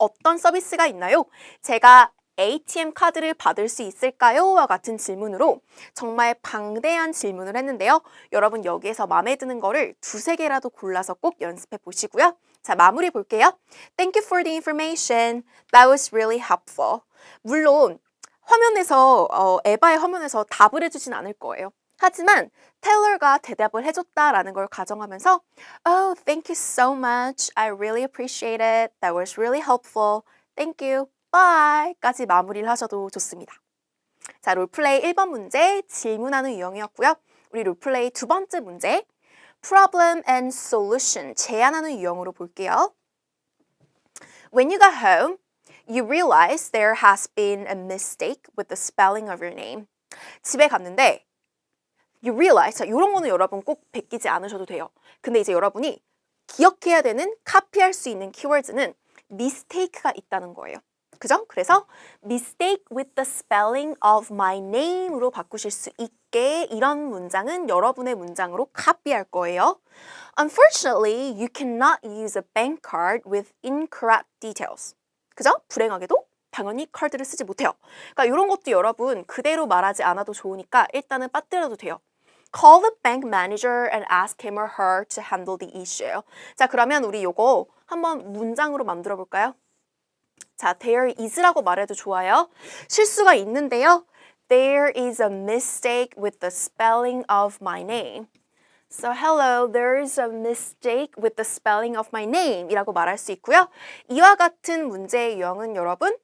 어떤 서비스가 있나요? 제가 ATM 카드를 받을 수 있을까요? 와 같은 질문으로 정말 방대한 질문을 했는데요. 여러분 여기에서 마음에 드는 거를 2-3개라도 골라서 꼭 연습해 보시고요. 자, 마무리 볼게요. Thank you for the information. That was really helpful. 물론 화면에서 에바의 화면에서 답을 해주진 않을 거예요. 하지만 텔러가 대답을 해줬다라는 걸 가정하면서 Oh, thank you so much. I really appreciate it. That was really helpful. Thank you. Bye까지 마무리를 하셔도 좋습니다. 자, 롤플레이 1번 문제 질문하는 유형이었고요. 우리 롤플레이 두 번째 문제 Problem and Solution 제안하는 유형으로 볼게요. When you got home, you realize there has been a mistake with the spelling of your name. 집에 갔는데 you realize, 자, 이런 거는 여러분 꼭 베끼지 않으셔도 돼요. 근데 이제 여러분이 기억해야 되는 카피할 수 있는 키워드는 mistake가 있다는 거예요. 그죠? 그래서 mistake with the spelling of my name으로 바꾸실 수 있게 이런 문장은 여러분의 문장으로 카피할 거예요. Unfortunately, you cannot use a bank card with incorrect details. 그죠? 불행하게도 당연히 카드를 쓰지 못해요. 그러니까 이런 것도 여러분 그대로 말하지 않아도 좋으니까 일단은 빠뜨려도 돼요. Call the bank manager and ask him or her to handle the issue. 자, 그러면 우리 요거 한번 문장으로 만들어 볼까요? 자, there is라고 말해도 좋아요. 실수가 있는데요. There is a mistake with the spelling of my name. So hello, there is a mistake with the spelling of my name 이라고 말할 수 있고요. 이와 같은 문제의 유형은 여러분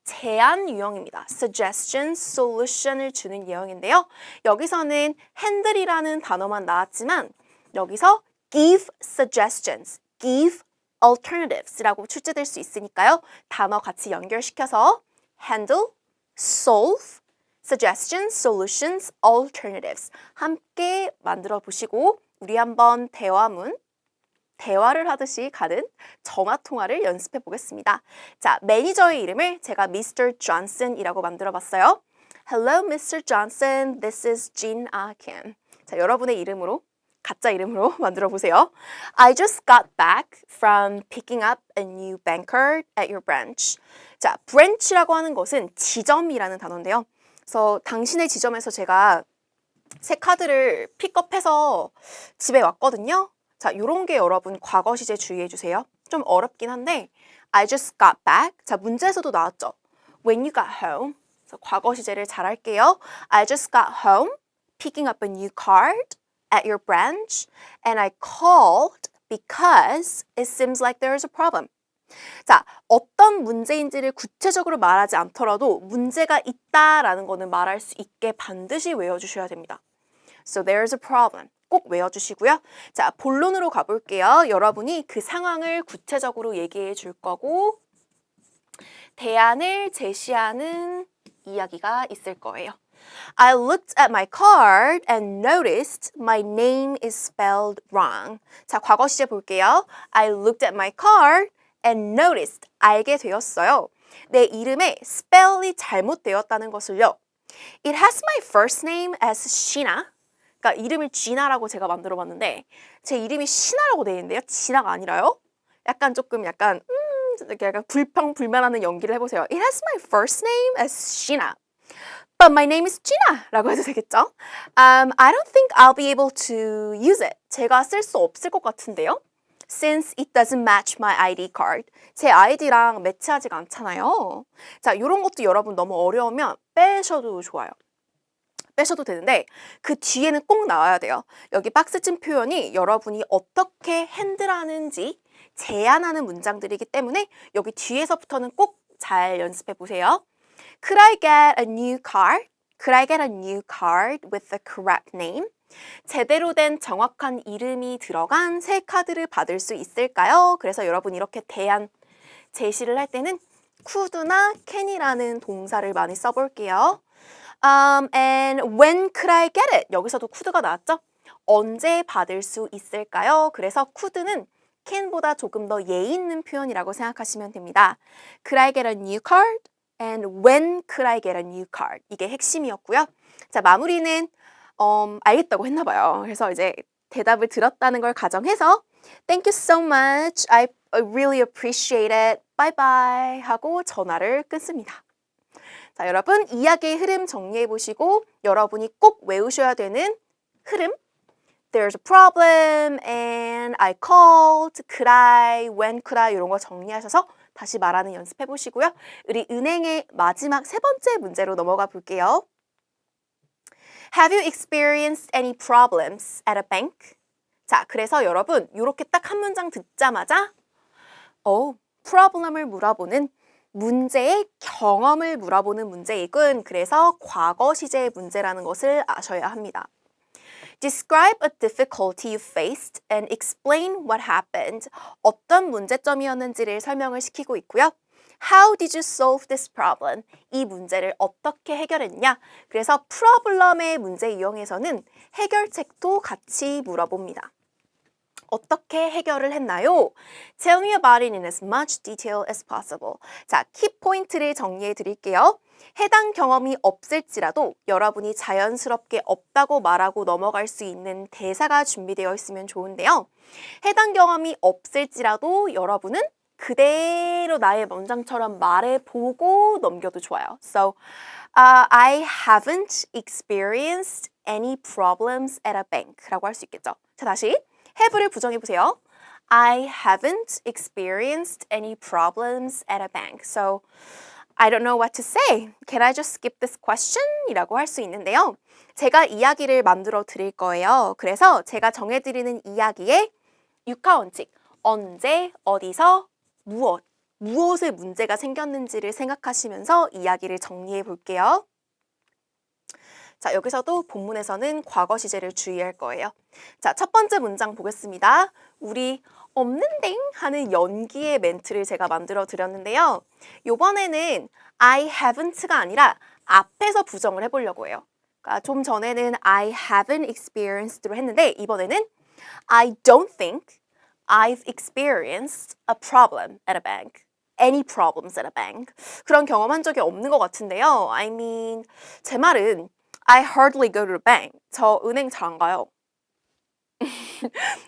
제안 유형입니다. Suggestion, solution을 주는 유형인데요. 여기서는 handle이라는 단어만 나왔지만 여기서 give suggestions, give alternatives라고 출제될 수 있으니까요. 단어 같이 연결시켜서 handle, solve, suggestions, solutions, alternatives 함께 만들어 보시고 우리 한번 대화를 하듯이 가는 전화통화를 연습해 보겠습니다. 자, 매니저의 이름을 제가 Mr. Johnson이라고 만들어 봤어요. Hello, Mr. Johnson. This is Jin Ah-kim. 자, 여러분의 이름으로 가짜 이름으로 만들어 보세요. I just got back from picking up a new bank card at your branch. 자, branch라고 하는 것은 지점이라는 단어인데요. 그래서 당신의 지점에서 제가 새 카드를 픽업해서 집에 왔거든요. 자, 요런 게 여러분 과거 시제 주의해 주세요. 좀 어렵긴 한데 I just got back. 자, 문제에서도 나왔죠. When you got home. 그래서 과거 시제를 잘 할게요. I just got home, picking up a new card at your branch, and I called because it seems like there is a problem. 자, 어떤 문제인지를 구체적으로 말하지 않더라도 문제가 있다라는 거는 말할 수 있게 반드시 외워주셔야 됩니다. So there is a problem. 꼭 외워주시고요. 자, 본론으로 가볼게요. 여러분이 그 상황을 구체적으로 얘기해 줄 거고 대안을 제시하는 이야기가 있을 거예요. I looked at my card and noticed my name is spelled wrong. 자, 과거 시제 볼게요. I looked at my card and noticed. 알게 되었어요. 내 이름에 spell이 잘못되었다는 것을요. It has my first name as Sheena. 그러니까 이름을 Gina라고 제가 만들어 봤는데 제 이름이 신아라고 되어 있는데요. 진아가 아니라요. 약간 약간 불평불만하는 연기를 해보세요. It has my first name as Sheena. But my name is Gina 라고 해도 되겠죠? I don't think I'll be able to use it. 제가 쓸 수 없을 것 같은데요. Since it doesn't match my ID card. 제 아이디랑 매치하지가 않잖아요. 자, 이런 것도 여러분 너무 어려우면 빼셔도 좋아요. 빼셔도 되는데 그 뒤에는 꼭 나와야 돼요. 여기 박스쯤 표현이 여러분이 어떻게 핸들하는지 제안하는 문장들이기 때문에 여기 뒤에서부터는 꼭 잘 연습해 보세요. Could I get a new card? Could I get a new card with the correct name? 제대로 된 정확한 이름이 들어간 새 카드를 받을 수 있을까요? 그래서 여러분 이렇게 대안 제시를 할 때는 could나 can이라는 동사를 많이 써볼게요. And when could I get it? 여기서도 could가 나왔죠? 언제 받을 수 있을까요? 그래서 could는 can보다 조금 더 예의 있는 표현이라고 생각하시면 됩니다. Could I get a new card? And when could I get a new card? 이게 핵심이었고요. 자, 마무리는 알겠다고 했나 봐요. 그래서 이제 대답을 들었다는 걸 가정해서 Thank you so much. I really appreciate it. Bye bye 하고 전화를 끊습니다. 자, 여러분 이야기의 흐름 정리해 보시고 여러분이 꼭 외우셔야 되는 흐름 There's a problem and I called. Could I? When could I? 이런 거 정리하셔서 다시 말하는 연습해 보시고요. 우리 은행의 마지막 세 번째 문제로 넘어가 볼게요. Have you experienced any problems at a bank? 자, 그래서 여러분 이렇게 딱 한 문장 듣자마자 problem을 물어보는 문제의 경험을 물어보는 문제이군. 그래서 과거 시제의 문제라는 것을 아셔야 합니다. Describe a difficulty you faced and explain what happened. 어떤 문제점이었는지를 설명을 시키고 있고요. How did you solve this problem? 이 문제를 어떻게 해결했냐? 그래서 problem의 문제 이용해서는 해결책도 같이 물어봅니다. 어떻게 해결을 했나요? Tell me about it in as much detail as possible. 자, 키포인트를 정리해 드릴게요. 해당 경험이 없을지라도 여러분이 자연스럽게 없다고 말하고 넘어갈 수 있는 대사가 준비되어 있으면 좋은데요. 해당 경험이 없을지라도 여러분은 그대로 나의 문장처럼 말해보고 넘겨도 좋아요. So, I haven't experienced any problems at a bank 라고 할 수 있겠죠. 자, 다시 have를 부정해보세요. I haven't experienced any problems at a bank. So, I don't know what to say. Can I just skip this question? 이라고 할 수 있는데요. 제가 이야기를 만들어 드릴 거예요. 그래서 제가 정해드리는 이야기의 육하원칙, 언제, 어디서, 무엇에 문제가 생겼는지를 생각하시면서 이야기를 정리해 볼게요. 자, 여기서도 본문에서는 과거 시제를 주의할 거예요. 자, 첫 번째 문장 보겠습니다. 우리 없는데 하는 연기의 멘트를 제가 만들어 드렸는데요. 이번에는 I haven't가 아니라 앞에서 부정을 해보려고 해요. 그러니까 좀 전에는 I haven't experienced로 했는데 이번에는 I don't think I've experienced a problem at a bank. Any problems at a bank. 그런 경험한 적이 없는 것 같은데요. I mean, 제 말은 I hardly go to the bank. 저 은행 잘 안 가요.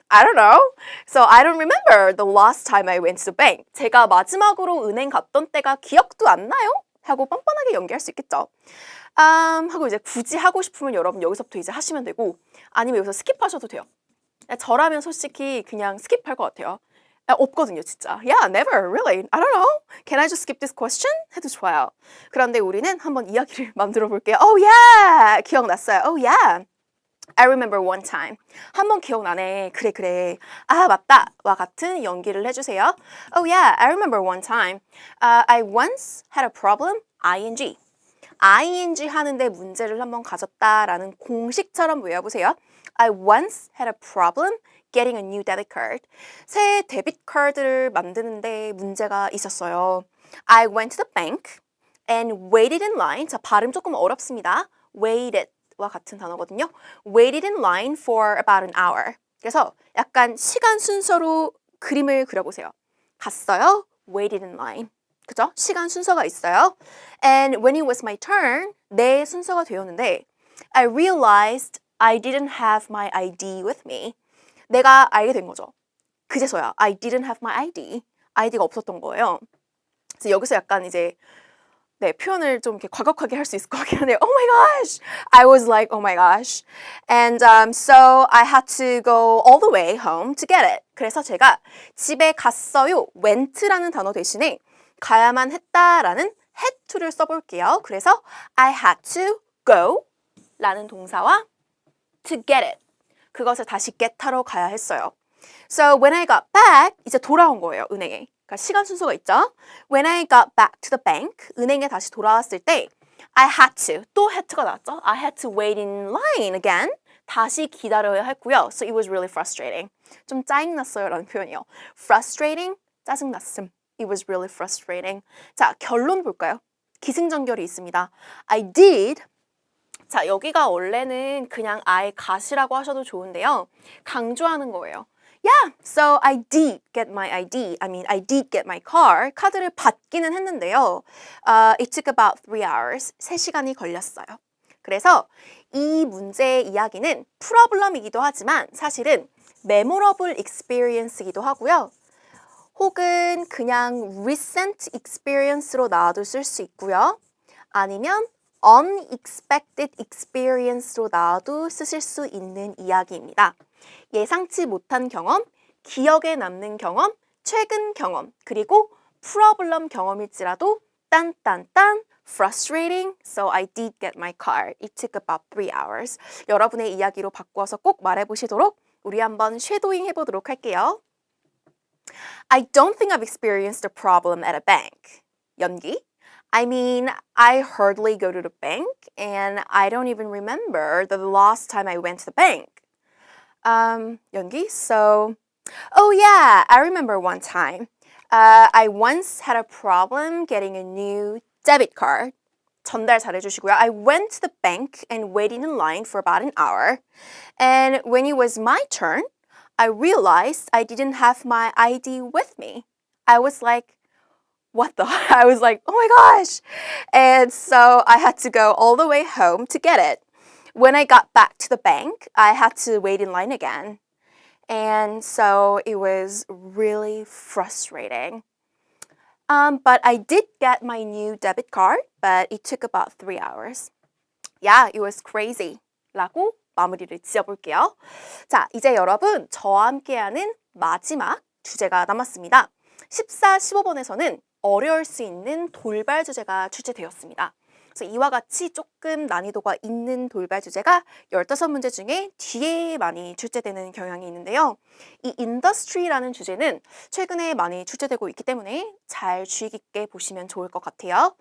I don't know. So I don't remember the last time I went to the bank. 제가 마지막으로 은행 갔던 때가 기억도 안 나요? 하고 뻔뻔하게 연기할 수 있겠죠. 하고 이제 굳이 하고 싶으면 여러분 여기서부터 이제 하시면 되고 아니면 여기서 스킵하셔도 돼요. 저라면 솔직히 그냥 스킵할 것 같아요. 없거든요, 진짜. Yeah, never, really. I don't know. Can I just skip this question? 해도 좋아요. 그런데 우리는 한번 이야기를 만들어 볼게요. Oh yeah! 기억났어요. Oh yeah! I remember one time. 한번 기억나네. 그래. 아, 맞다. 와 같은 연기를 해주세요. Oh yeah, I remember one time. I once had a problem. ing. ing 하는데 문제를 한번 가졌다라는 공식처럼 외워보세요. I once had a problem getting a new debit card. 새 데빗 카드를 만드는데 문제가 있었어요. I went to the bank and waited in line. 자, 발음 조금 어렵습니다. waited 와 같은 단어거든요. waited in line for about an hour. 그래서 약간 시간 순서로 그림을 그려보세요. 갔어요. waited in line. 그죠? 시간 순서가 있어요. And when it was my turn, 내 순서가 되었는데 I realized I didn't have my ID with me. 내가 알게 된 거죠. 그제서야 I didn't have my ID. 아이디가 없었던 거예요. 그래서 여기서 약간 이제 네, 표현을 좀 이렇게 과격하게 할 수 있을 것 같긴 한데요. Oh my gosh! I was like, oh my gosh. And so I had to go all the way home to get it. 그래서 제가 집에 갔어요. went라는 단어 대신에 가야만 했다라는 had to를 써볼게요. 그래서 I had to go 라는 동사와 to get it. 그것을 다시 get하러 가야 했어요. So when I got back, 이제 돌아온 거예요, 은행에. 그러니까 시간 순서가 있죠. When I got back to the bank, 은행에 다시 돌아왔을 때 I had to, 또 had to가 나왔죠. I had to wait in line again. 다시 기다려야 했고요. So it was really frustrating. 좀 짜증났어요 라는 표현이요. Frustrating, 짜증났음. It was really frustrating. 자, 결론 볼까요? 기승전결이 있습니다. I did. 자, 여기가 원래는 그냥 아예 gat이라고 하셔도 좋은데요. 강조하는 거예요. Yeah, so I did get my ID. I did get my car. 카드를 받기는 했는데요. It took about 3 hours. 3시간이 걸렸어요. 그래서 이 문제의 이야기는 프로블럼이기도 하지만 사실은 memorable experience이기도 하고요. 혹은 그냥 recent experience로 나와도 쓸 수 있고요. 아니면 unexpected experience로 나와도 쓰실 수 있는 이야기입니다. 예상치 못한 경험, 기억에 남는 경험, 최근 경험, 그리고 프로블럼 경험일지라도 딴딴딴 frustrating, so I did get my car. It took about 3 hours. 여러분의 이야기로 바꾸어서 꼭 말해보시도록 우리 한번 쉐도잉 해보도록 할게요. I don't think I've experienced a problem at a bank. 연기. I mean, I hardly go to the bank and I don't even remember the last time I went to the bank. 연기. So, oh yeah, I remember one time. I once had a problem getting a new debit card. 전달 잘해주시고요. I went to the bank and waited in line for about an hour. And when it was my turn, I realized I didn't have my ID with me. I was like, what the? I was like, oh my gosh. And so I had to go all the way home to get it. When I got back to the bank, I had to wait in line again. And so it was really frustrating. But I did get my new debit card, but it took about 3 hours. Yeah, it was crazy. 라고 마무리를 지어볼게요. 자, 이제 여러분 저와 함께하는 마지막 주제가 남았습니다. 14, 15번에서는 어려울 수 있는 돌발 주제가 출제되었습니다. 그래서 이와 같이 조금 난이도가 있는 돌발 주제가 15문제 중에 뒤에 많이 출제되는 경향이 있는데요. 이 industry라는 주제는 최근에 많이 출제되고 있기 때문에 잘 주의 깊게 보시면 좋을 것 같아요.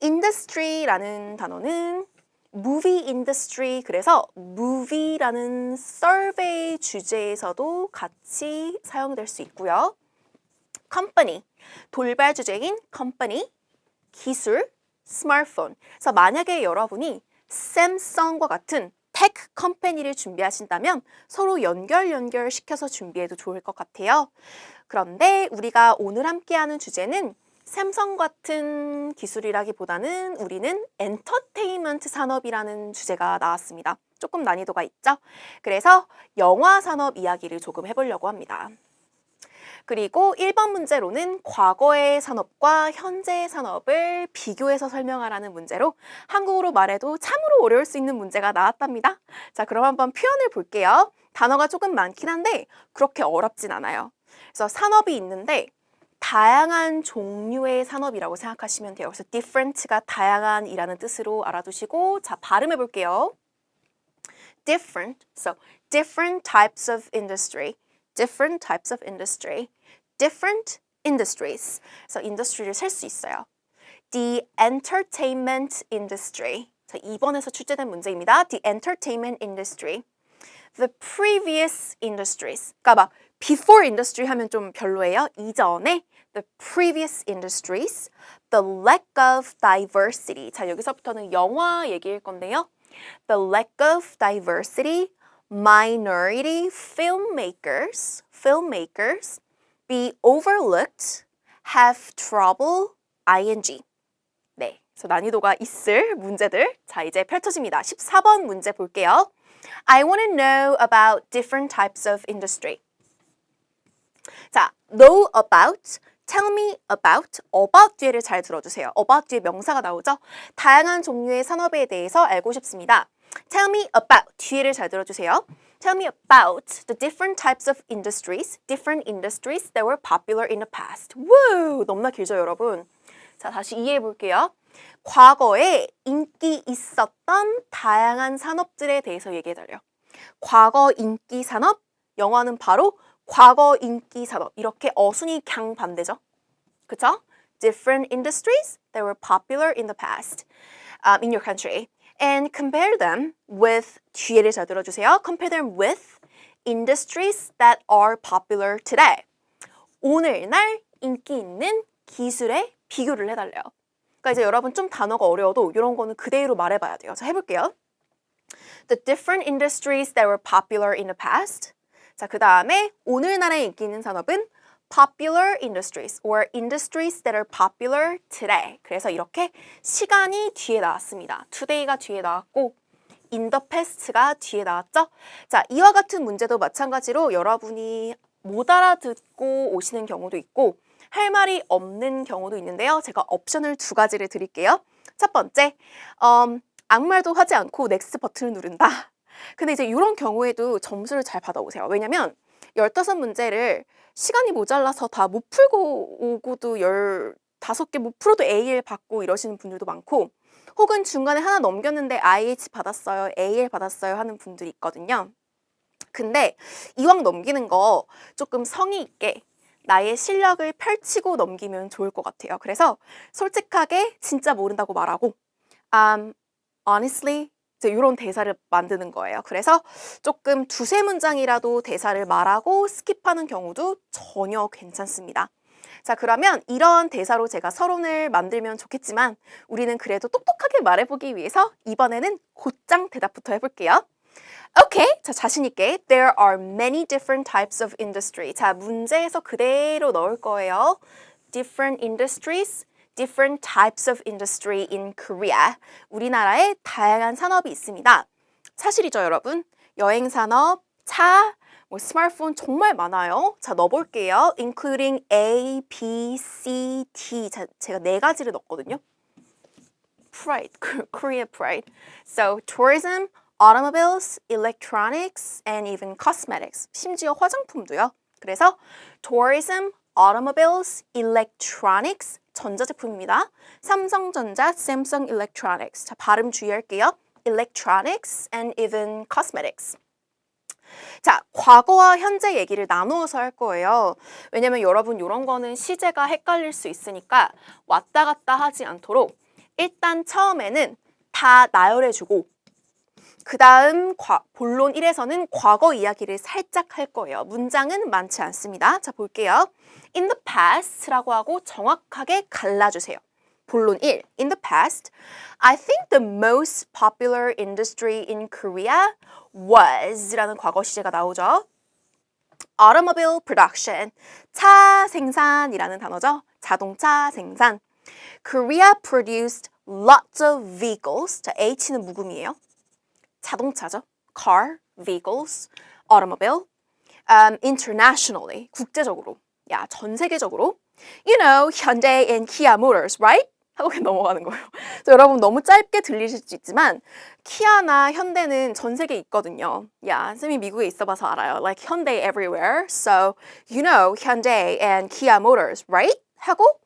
industry라는 단어는 movie industry, 그래서 movie라는 survey 주제에서도 같이 사용될 수 있고요. company, 돌발 주제인 company, 기술, 스마트폰. 그래서 만약에 여러분이 샘성과 같은 테크 컴퍼니를 준비하신다면 서로 연결시켜서 준비해도 좋을 것 같아요. 그런데 우리가 오늘 함께하는 주제는 샘성 같은 기술이라기보다는 우리는 엔터테인먼트 산업이라는 주제가 나왔습니다. 조금 난이도가 있죠? 그래서 영화 산업 이야기를 조금 해보려고 합니다. 그리고 1번 문제로는 과거의 산업과 현재의 산업을 비교해서 설명하라는 문제로 한국어로 말해도 참으로 어려울 수 있는 문제가 나왔답니다. 자, 그럼 한번 표현을 볼게요. 단어가 조금 많긴 한데 그렇게 어렵진 않아요. 그래서 산업이 있는데 다양한 종류의 산업이라고 생각하시면 돼요. 그래서 different가 다양한이라는 뜻으로 알아두시고 자, 발음해 볼게요. different, so different types of industry, different types of industry. different industries. 그래서 industry를 셀 수 있어요. The entertainment industry. 자, 2번에서 출제된 문제입니다. The entertainment industry. The previous industries. 그러니까 막 before industry 하면 좀 별로예요. 이전에 the previous industries. The lack of diversity. 자, 여기서부터는 영화 얘기일 건데요. The lack of diversity. Minority filmmakers. Be overlooked, have trouble, ing. 네, 그래서 난이도가 있을 문제들. 자, 이제 펼쳐집니다. 14번 문제 볼게요. I want to know about different types of industry. 자, know about, tell me about 뒤에를 잘 들어주세요. about 뒤에 명사가 나오죠? 다양한 종류의 산업에 대해서 알고 싶습니다. Tell me about 뒤에를 잘 들어주세요. Tell me about the different types of industries that were popular in the past. 우! 너무나 길죠, 여러분? 자, 다시 이해해 볼게요. 과거에 인기 있었던 다양한 산업들에 대해서 얘기해달래요. 과거 인기 산업, 영어는 바로 과거 인기 산업. 이렇게 어순이 강반대죠. 그쵸? Different industries that were popular in the past in your country. And compare them with, 뒤에를 잘 들어주세요. Compare them with industries that are popular today. 오늘날 인기 있는 기술에 비교를 해달래요. 그러니까 이제 여러분 좀 단어가 어려워도 이런 거는 그대로 말해봐야 돼요. 자, 해볼게요. The different industries that were popular in the past. 자, 그 다음에 오늘날에 인기 있는 산업은 popular industries or industries that are popular today. 그래서 이렇게 시간이 뒤에 나왔습니다. today가 뒤에 나왔고 in the past가 뒤에 나왔죠? 자, 이와 같은 문제도 마찬가지로 여러분이 못 알아듣고 오시는 경우도 있고 할 말이 없는 경우도 있는데요. 제가 옵션을 2가지를 드릴게요. 첫 번째, 아무 말도 하지 않고 넥스트 버튼을 누른다. 근데 이제 이런 경우에도 점수를 잘 받아오세요. 왜냐면 15문제를 시간이 모자라서 다 못 풀고 오고도 15개 못 풀어도 AL 받고 이러시는 분들도 많고 혹은 중간에 하나 넘겼는데 IH 받았어요, AL 받았어요 하는 분들이 있거든요. 근데 이왕 넘기는 거 조금 성의 있게 나의 실력을 펼치고 넘기면 좋을 것 같아요. 그래서 솔직하게 진짜 모른다고 말하고 honestly 이런 대사를 만드는 거예요. 그래서 조금 두세 문장이라도 대사를 말하고 스킵하는 경우도 전혀 괜찮습니다. 자, 그러면 이런 대사로 제가 서론을 만들면 좋겠지만 우리는 그래도 똑똑하게 말해보기 위해서 이번에는 곧장 대답부터 해볼게요. 오케이, 자, 자신 있게 There are many different types of industry. 자, 문제에서 그대로 넣을 거예요. Different industries, different types of industry in Korea. 우리나라에 다양한 산업이 있습니다. 사실이죠, 여러분? 여행 산업, 차, 스마트폰 정말 많아요. 자, 넣어볼게요. Including A, B, C, D. 자, 제가 4가지를 넣었거든요. Pride, Korea pride. So, tourism, automobiles, electronics, and even cosmetics. 심지어 화장품도요. 그래서 tourism, automobiles, electronics, 전자제품입니다. 삼성전자, Samsung Electronics. 자, 발음 주의할게요. Electronics and even cosmetics. 자, 과거와 현재 얘기를 나누어서 할 거예요. 왜냐면 여러분 이런 거는 시제가 헷갈릴 수 있으니까 왔다 갔다 하지 않도록 일단 처음에는 다 나열해주고 그 다음 본론 1에서는 과거 이야기를 살짝 할 거예요. 문장은 많지 않습니다. 자, 볼게요. In the past라고 하고 정확하게 갈라주세요. 본론 1. In the past, I think the most popular industry in Korea was 라는 과거 시제가 나오죠. Automobile production, 차 생산이라는 단어죠. 자동차 생산. Korea produced lots of vehicles. 자, H는 묵음이에요. 자동차죠. Car, vehicles, automobile. Internationally, 국제적으로. 야, 전 세계적으로. You know, Hyundai and Kia Motors, right? 하고 그냥 넘어가는 거예요. 여러분 너무 짧게 들리실 수 있지만 키아나 현대는 전 세계에 있거든요. 야, 쌤이 미국에 있어봐서 알아요. Like Hyundai everywhere. So, you know, Hyundai and Kia Motors, right? 하고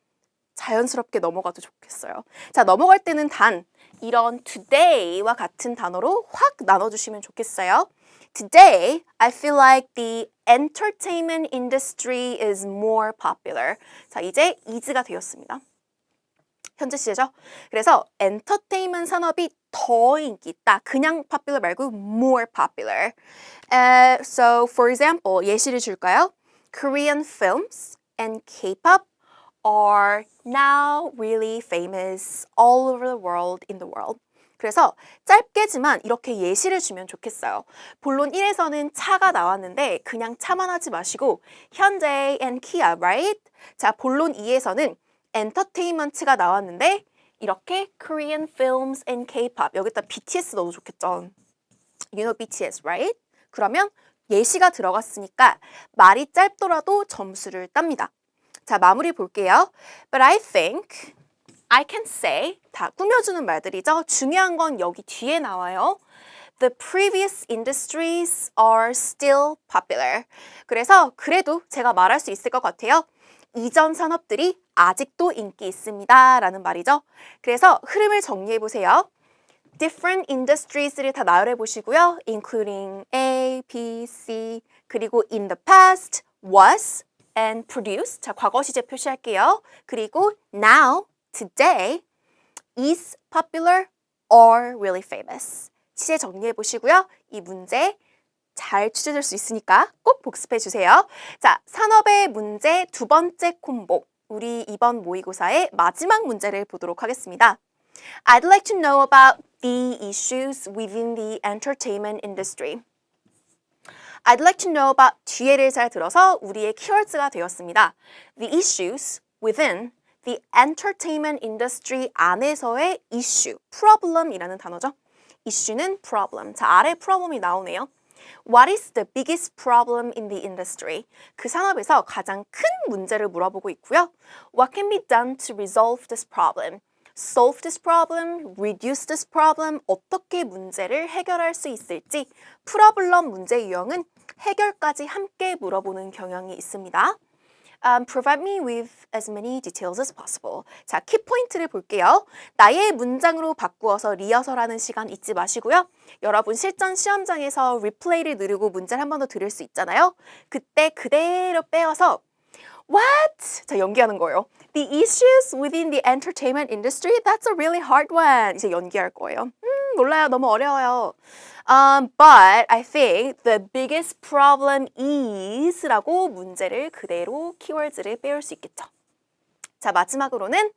자연스럽게 넘어가도 좋겠어요. 자, 넘어갈 때는 단 이런 today와 같은 단어로 확 나눠주시면 좋겠어요. Today, I feel like the entertainment industry is more popular. 자, 이제 is가 되었습니다. 현재 시제죠. 그래서 엔터테인먼트 산업이 더 인기 있다. 그냥 popular 말고 more popular. So, for example, 예시를 줄까요? Korean films and K-pop are now really famous all over the world, in the world. 그래서 짧게지만 이렇게 예시를 주면 좋겠어요. 본론 1에서는 차가 나왔는데 그냥 차만 하지 마시고 Hyundai and Kia, right? 자, 본론 2에서는 엔터테인먼트가 나왔는데 이렇게 Korean films and K-pop 여기다 BTS 넣어도 좋겠죠. You know BTS, right? 그러면 예시가 들어갔으니까 말이 짧더라도 점수를 땁니다. 자, 마무리 볼게요. But I think I can say 다 꾸며주는 말들이죠. 중요한 건 여기 뒤에 나와요. The previous industries are still popular. 그래서 그래도 제가 말할 수 있을 것 같아요. 이전 산업들이 아직도 인기 있습니다. 라는 말이죠. 그래서 흐름을 정리해 보세요. Different industries를 다 나열해 보시고요. Including A, B, C, 그리고 in the past, was, and produced. 자, 과거 시제 표시할게요. 그리고 now, today, is popular or really famous. 시제 정리해 보시고요. 이 문제 잘 취재될 수 있으니까 꼭 복습해 주세요. 자, 산업의 문제 두 번째 콤보. 우리 이번 모의고사의 마지막 문제를 보도록 하겠습니다. I'd like to know about the issues within the entertainment industry. I'd like to know about 뒤에를 잘 들어서 우리의 키워드가 되었습니다. The issues within the entertainment industry 안에서의 issue, problem이라는 단어죠. issue는 problem. 자, 아래 problem이 나오네요. What is the biggest problem in the industry? 그 산업에서 가장 큰 문제를 물어보고 있고요. What can be done to resolve this problem? Solve this problem, reduce this problem, 어떻게 문제를 해결할 수 있을지 프로블럼 문제 유형은 해결까지 함께 물어보는 경향이 있습니다. Provide me with as many details as possible. 자, 키포인트를 볼게요. 나의 문장으로 바꾸어서 리허설하는 시간 잊지 마시고요. 여러분 실전 시험장에서 리플레이를 누르고 문제를 한 번 더 들을 수 있잖아요. 그때 그대로 빼어서 What? 자, 연기하는 거예요. The issues within the entertainment industry, that's a really hard one. 이제 연기할 거예요. 몰라요. 너무 어려워요. But I think the biggest problem is 라고 문제를 그대로 키워드를 빼올 수 있겠죠. 자, 마지막으로는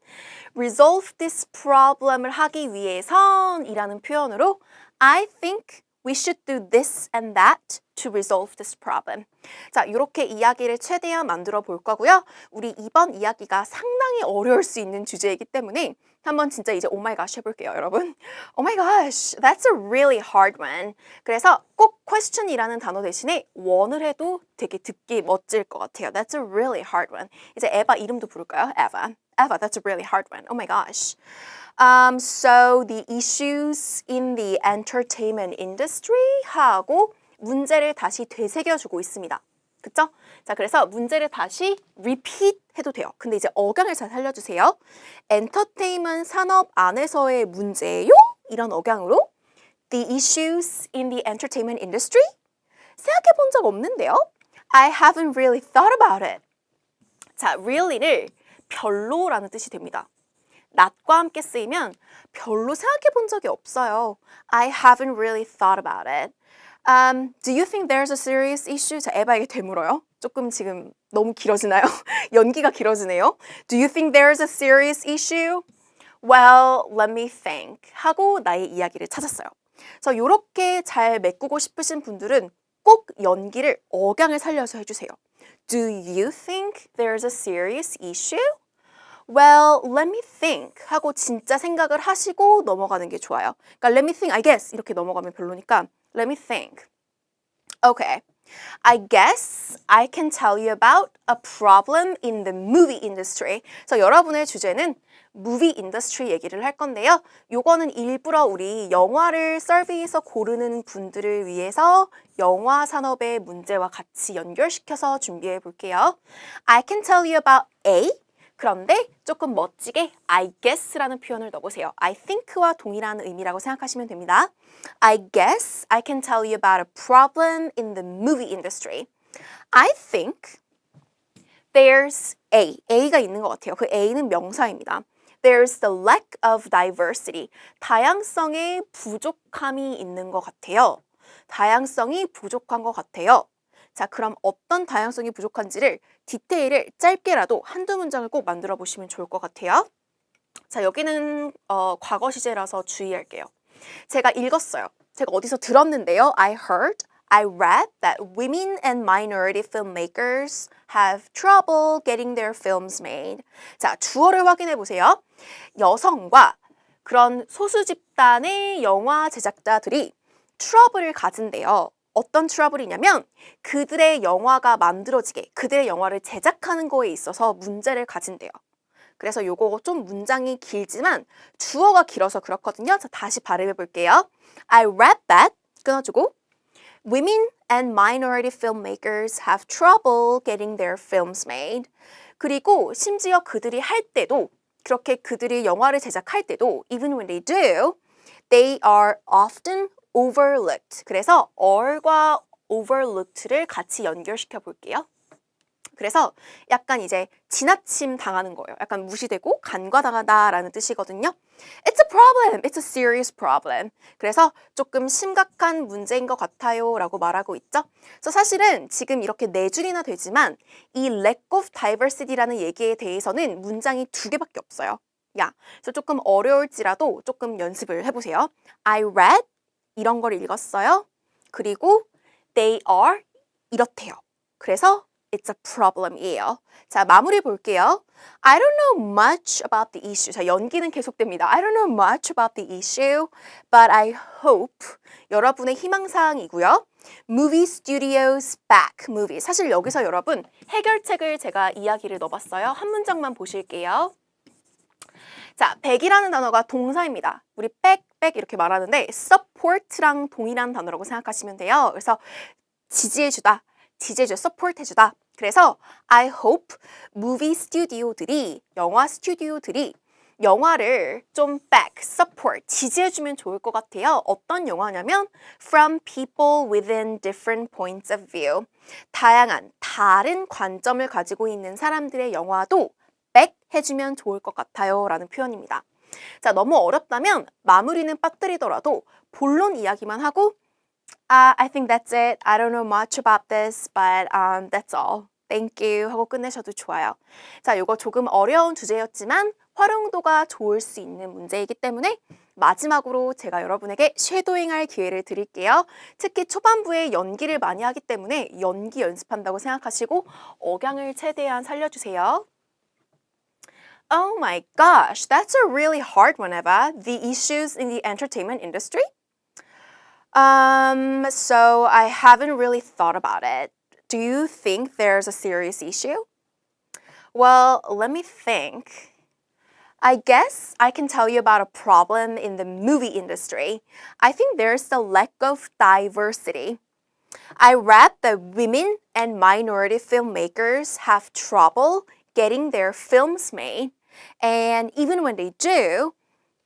resolve this problem을 하기 위해선 이라는 표현으로 I think we should do this and that to resolve this problem. 자, 이렇게 이야기를 최대한 만들어 볼 거고요. 우리 이번 이야기가 상당히 어려울 수 있는 주제이기 때문에 한번 진짜 이제 oh my gosh 해볼게요, 여러분. Oh my gosh, that's a really hard one. 그래서 꼭 question이라는 단어 대신에 one을 해도 되게 듣기 멋질 것 같아요. That's a really hard one. 이제 에바 이름도 부를까요? Eva. Eva, that's a really hard one. Oh my gosh. So the issues in the entertainment industry 하고 문제를 다시 되새겨주고 있습니다. 그쵸? 자, 그래서 문제를 다시 repeat 해도 돼요. 근데 이제 억양을 잘 살려주세요. 엔터테인먼트 산업 안에서의 문제요? 이런 억양으로 The issues in the entertainment industry? 생각해 본 적 없는데요? I haven't really thought about it. 자, really를 별로라는 뜻이 됩니다. not과 함께 쓰이면 별로 생각해 본 적이 없어요. I haven't really thought about it. Do you think there's a serious issue? 자, 에바에게 되물어요. 조금 지금 너무 길어지나요? 연기가 길어지네요. Do you think there's a serious issue? Well, let me think. 하고 나의 이야기를 찾았어요. 그래서 이렇게 잘 메꾸고 싶으신 분들은 꼭 연기를 억양을 살려서 해주세요. Do you think there's a serious issue? Well, let me think 하고 진짜 생각을 하시고 넘어가는 게 좋아요. 그러니까 let me think, I guess 이렇게 넘어가면 별로니까 let me think. Okay. I guess I can tell you about a problem in the movie industry. 그래서 여러분의 주제는 movie industry 얘기를 할 건데요. 요거는 일부러 우리 영화를 서비에서 고르는 분들을 위해서 영화 산업의 문제와 같이 연결시켜서 준비해 볼게요. I can tell you about A. 그런데 조금 멋지게 I guess라는 표현을 넣어보세요. I think와 동일한 의미라고 생각하시면 됩니다. I guess I can tell you about a problem in the movie industry. I think there's A. A가 있는 것 같아요. 그 A는 명사입니다. There's the lack of diversity. 다양성의 부족함이 있는 것 같아요. 다양성이 부족한 것 같아요. 자, 그럼 어떤 다양성이 부족한지를 디테일을 짧게라도 한두 문장을 꼭 만들어 보시면 좋을 것 같아요. 자, 여기는 과거 시제라서 주의할게요. 제가 읽었어요. 제가 어디서 들었는데요. I read that women and minority filmmakers have trouble getting their films made. 자, 주어를 확인해 보세요. 여성과 그런 소수 집단의 영화 제작자들이 트러블을 가진대요. 어떤 트러블이냐면 그들의 영화가 만들어지게, 그들의 영화를 제작하는 거에 있어서 문제를 가진대요. 그래서 요거 좀 문장이 길지만 주어가 길어서 그렇거든요. 자, 다시 발음해 볼게요. I read that, 끊어주고 Women and minority filmmakers have trouble getting their films made. 그리고 심지어 그들이 할 때도, 그렇게 그들이 영화를 제작할 때도 even when they do, they are often overlooked. 그래서 or과 overlooked를 같이 연결시켜 볼게요. 그래서 약간 이제 지나침 당하는 거예요. 약간 무시되고 간과당하다라는 뜻이거든요. It's a problem. It's a serious problem. 그래서 조금 심각한 문제인 것 같아요 라고 말하고 있죠. 그래서 사실은 지금 이렇게 네 줄이나 되지만 이 lack of diversity라는 얘기에 대해서는 문장이 두 개밖에 없어요. 야, 그래서 조금 어려울지라도 조금 연습을 해보세요. I read 이런 걸 읽었어요. 그리고 they are 이렇대요. 그래서 it's a problem이에요. 자, 마무리 볼게요. I don't know much about the issue. 자, 연기는 계속됩니다. I don't know much about the issue, but I hope 여러분의 희망사항이고요. Movie studios back movie. 사실 여기서 여러분 해결책을 제가 이야기를 넣어봤어요. 한 문장만 보실게요. 자, back이라는 단어가 동사입니다. 우리 back 이렇게 말하는데 support랑 동일한 단어라고 생각하시면 돼요. 그래서 지지해주다, support해주다. 그래서 I hope movie studio들이, 영화 스튜디오들이 영화를 좀 back, support, 지지해주면 좋을 것 같아요. 어떤 영화냐면 From People Within Different Points of View. 다양한, 다른 관점을 가지고 있는 사람들의 영화도 back 해주면 좋을 것 같아요. 라는 표현입니다. 자, 너무 어렵다면 마무리는 빠뜨리더라도 본론 이야기만 하고 I think that's it. I don't know much about this, but that's all. Thank you 하고 끝내셔도 좋아요. 자, 이거 조금 어려운 주제였지만 활용도가 좋을 수 있는 문제이기 때문에 마지막으로 제가 여러분에게 쉐도잉할 기회를 드릴게요. 특히 초반부에 연기를 많이 하기 때문에 연기 연습한다고 생각하시고 억양을 최대한 살려주세요. Oh my gosh, that's a really hard one, Eva. The issues in the entertainment industry? So I haven't really thought about it. Do you think there's a serious issue? Well, let me think. I guess I can tell you about a problem in the movie industry. I think there's the lack of diversity. I read that women and minority filmmakers have trouble getting their films made, and even when they do,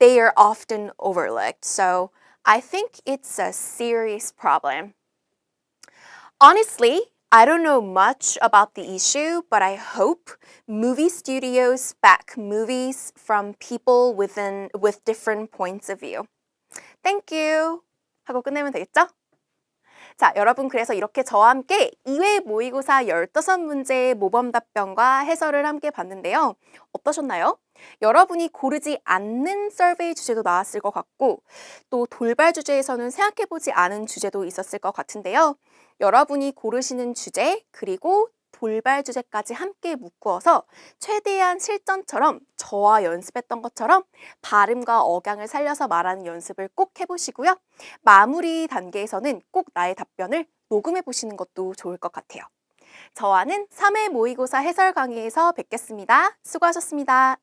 they are often overlooked. So I think it's a serious problem. Honestly, I don't know much about the issue, but I hope movie studios back movies from people with different points of view. Thank you. 하고 끝내면 되겠죠? 자, 여러분 그래서 이렇게 저와 함께 2회 모의고사 15문제의 모범 답변과 해설을 함께 봤는데요. 어떠셨나요? 여러분이 고르지 않는 서베이 주제도 나왔을 것 같고 또 돌발 주제에서는 생각해보지 않은 주제도 있었을 것 같은데요. 여러분이 고르시는 주제 그리고 돌발 주제까지 함께 묶어서 최대한 실전처럼 저와 연습했던 것처럼 발음과 억양을 살려서 말하는 연습을 꼭 해보시고요. 마무리 단계에서는 꼭 나의 답변을 녹음해 보시는 것도 좋을 것 같아요. 저와는 3회 모의고사 해설 강의에서 뵙겠습니다. 수고하셨습니다.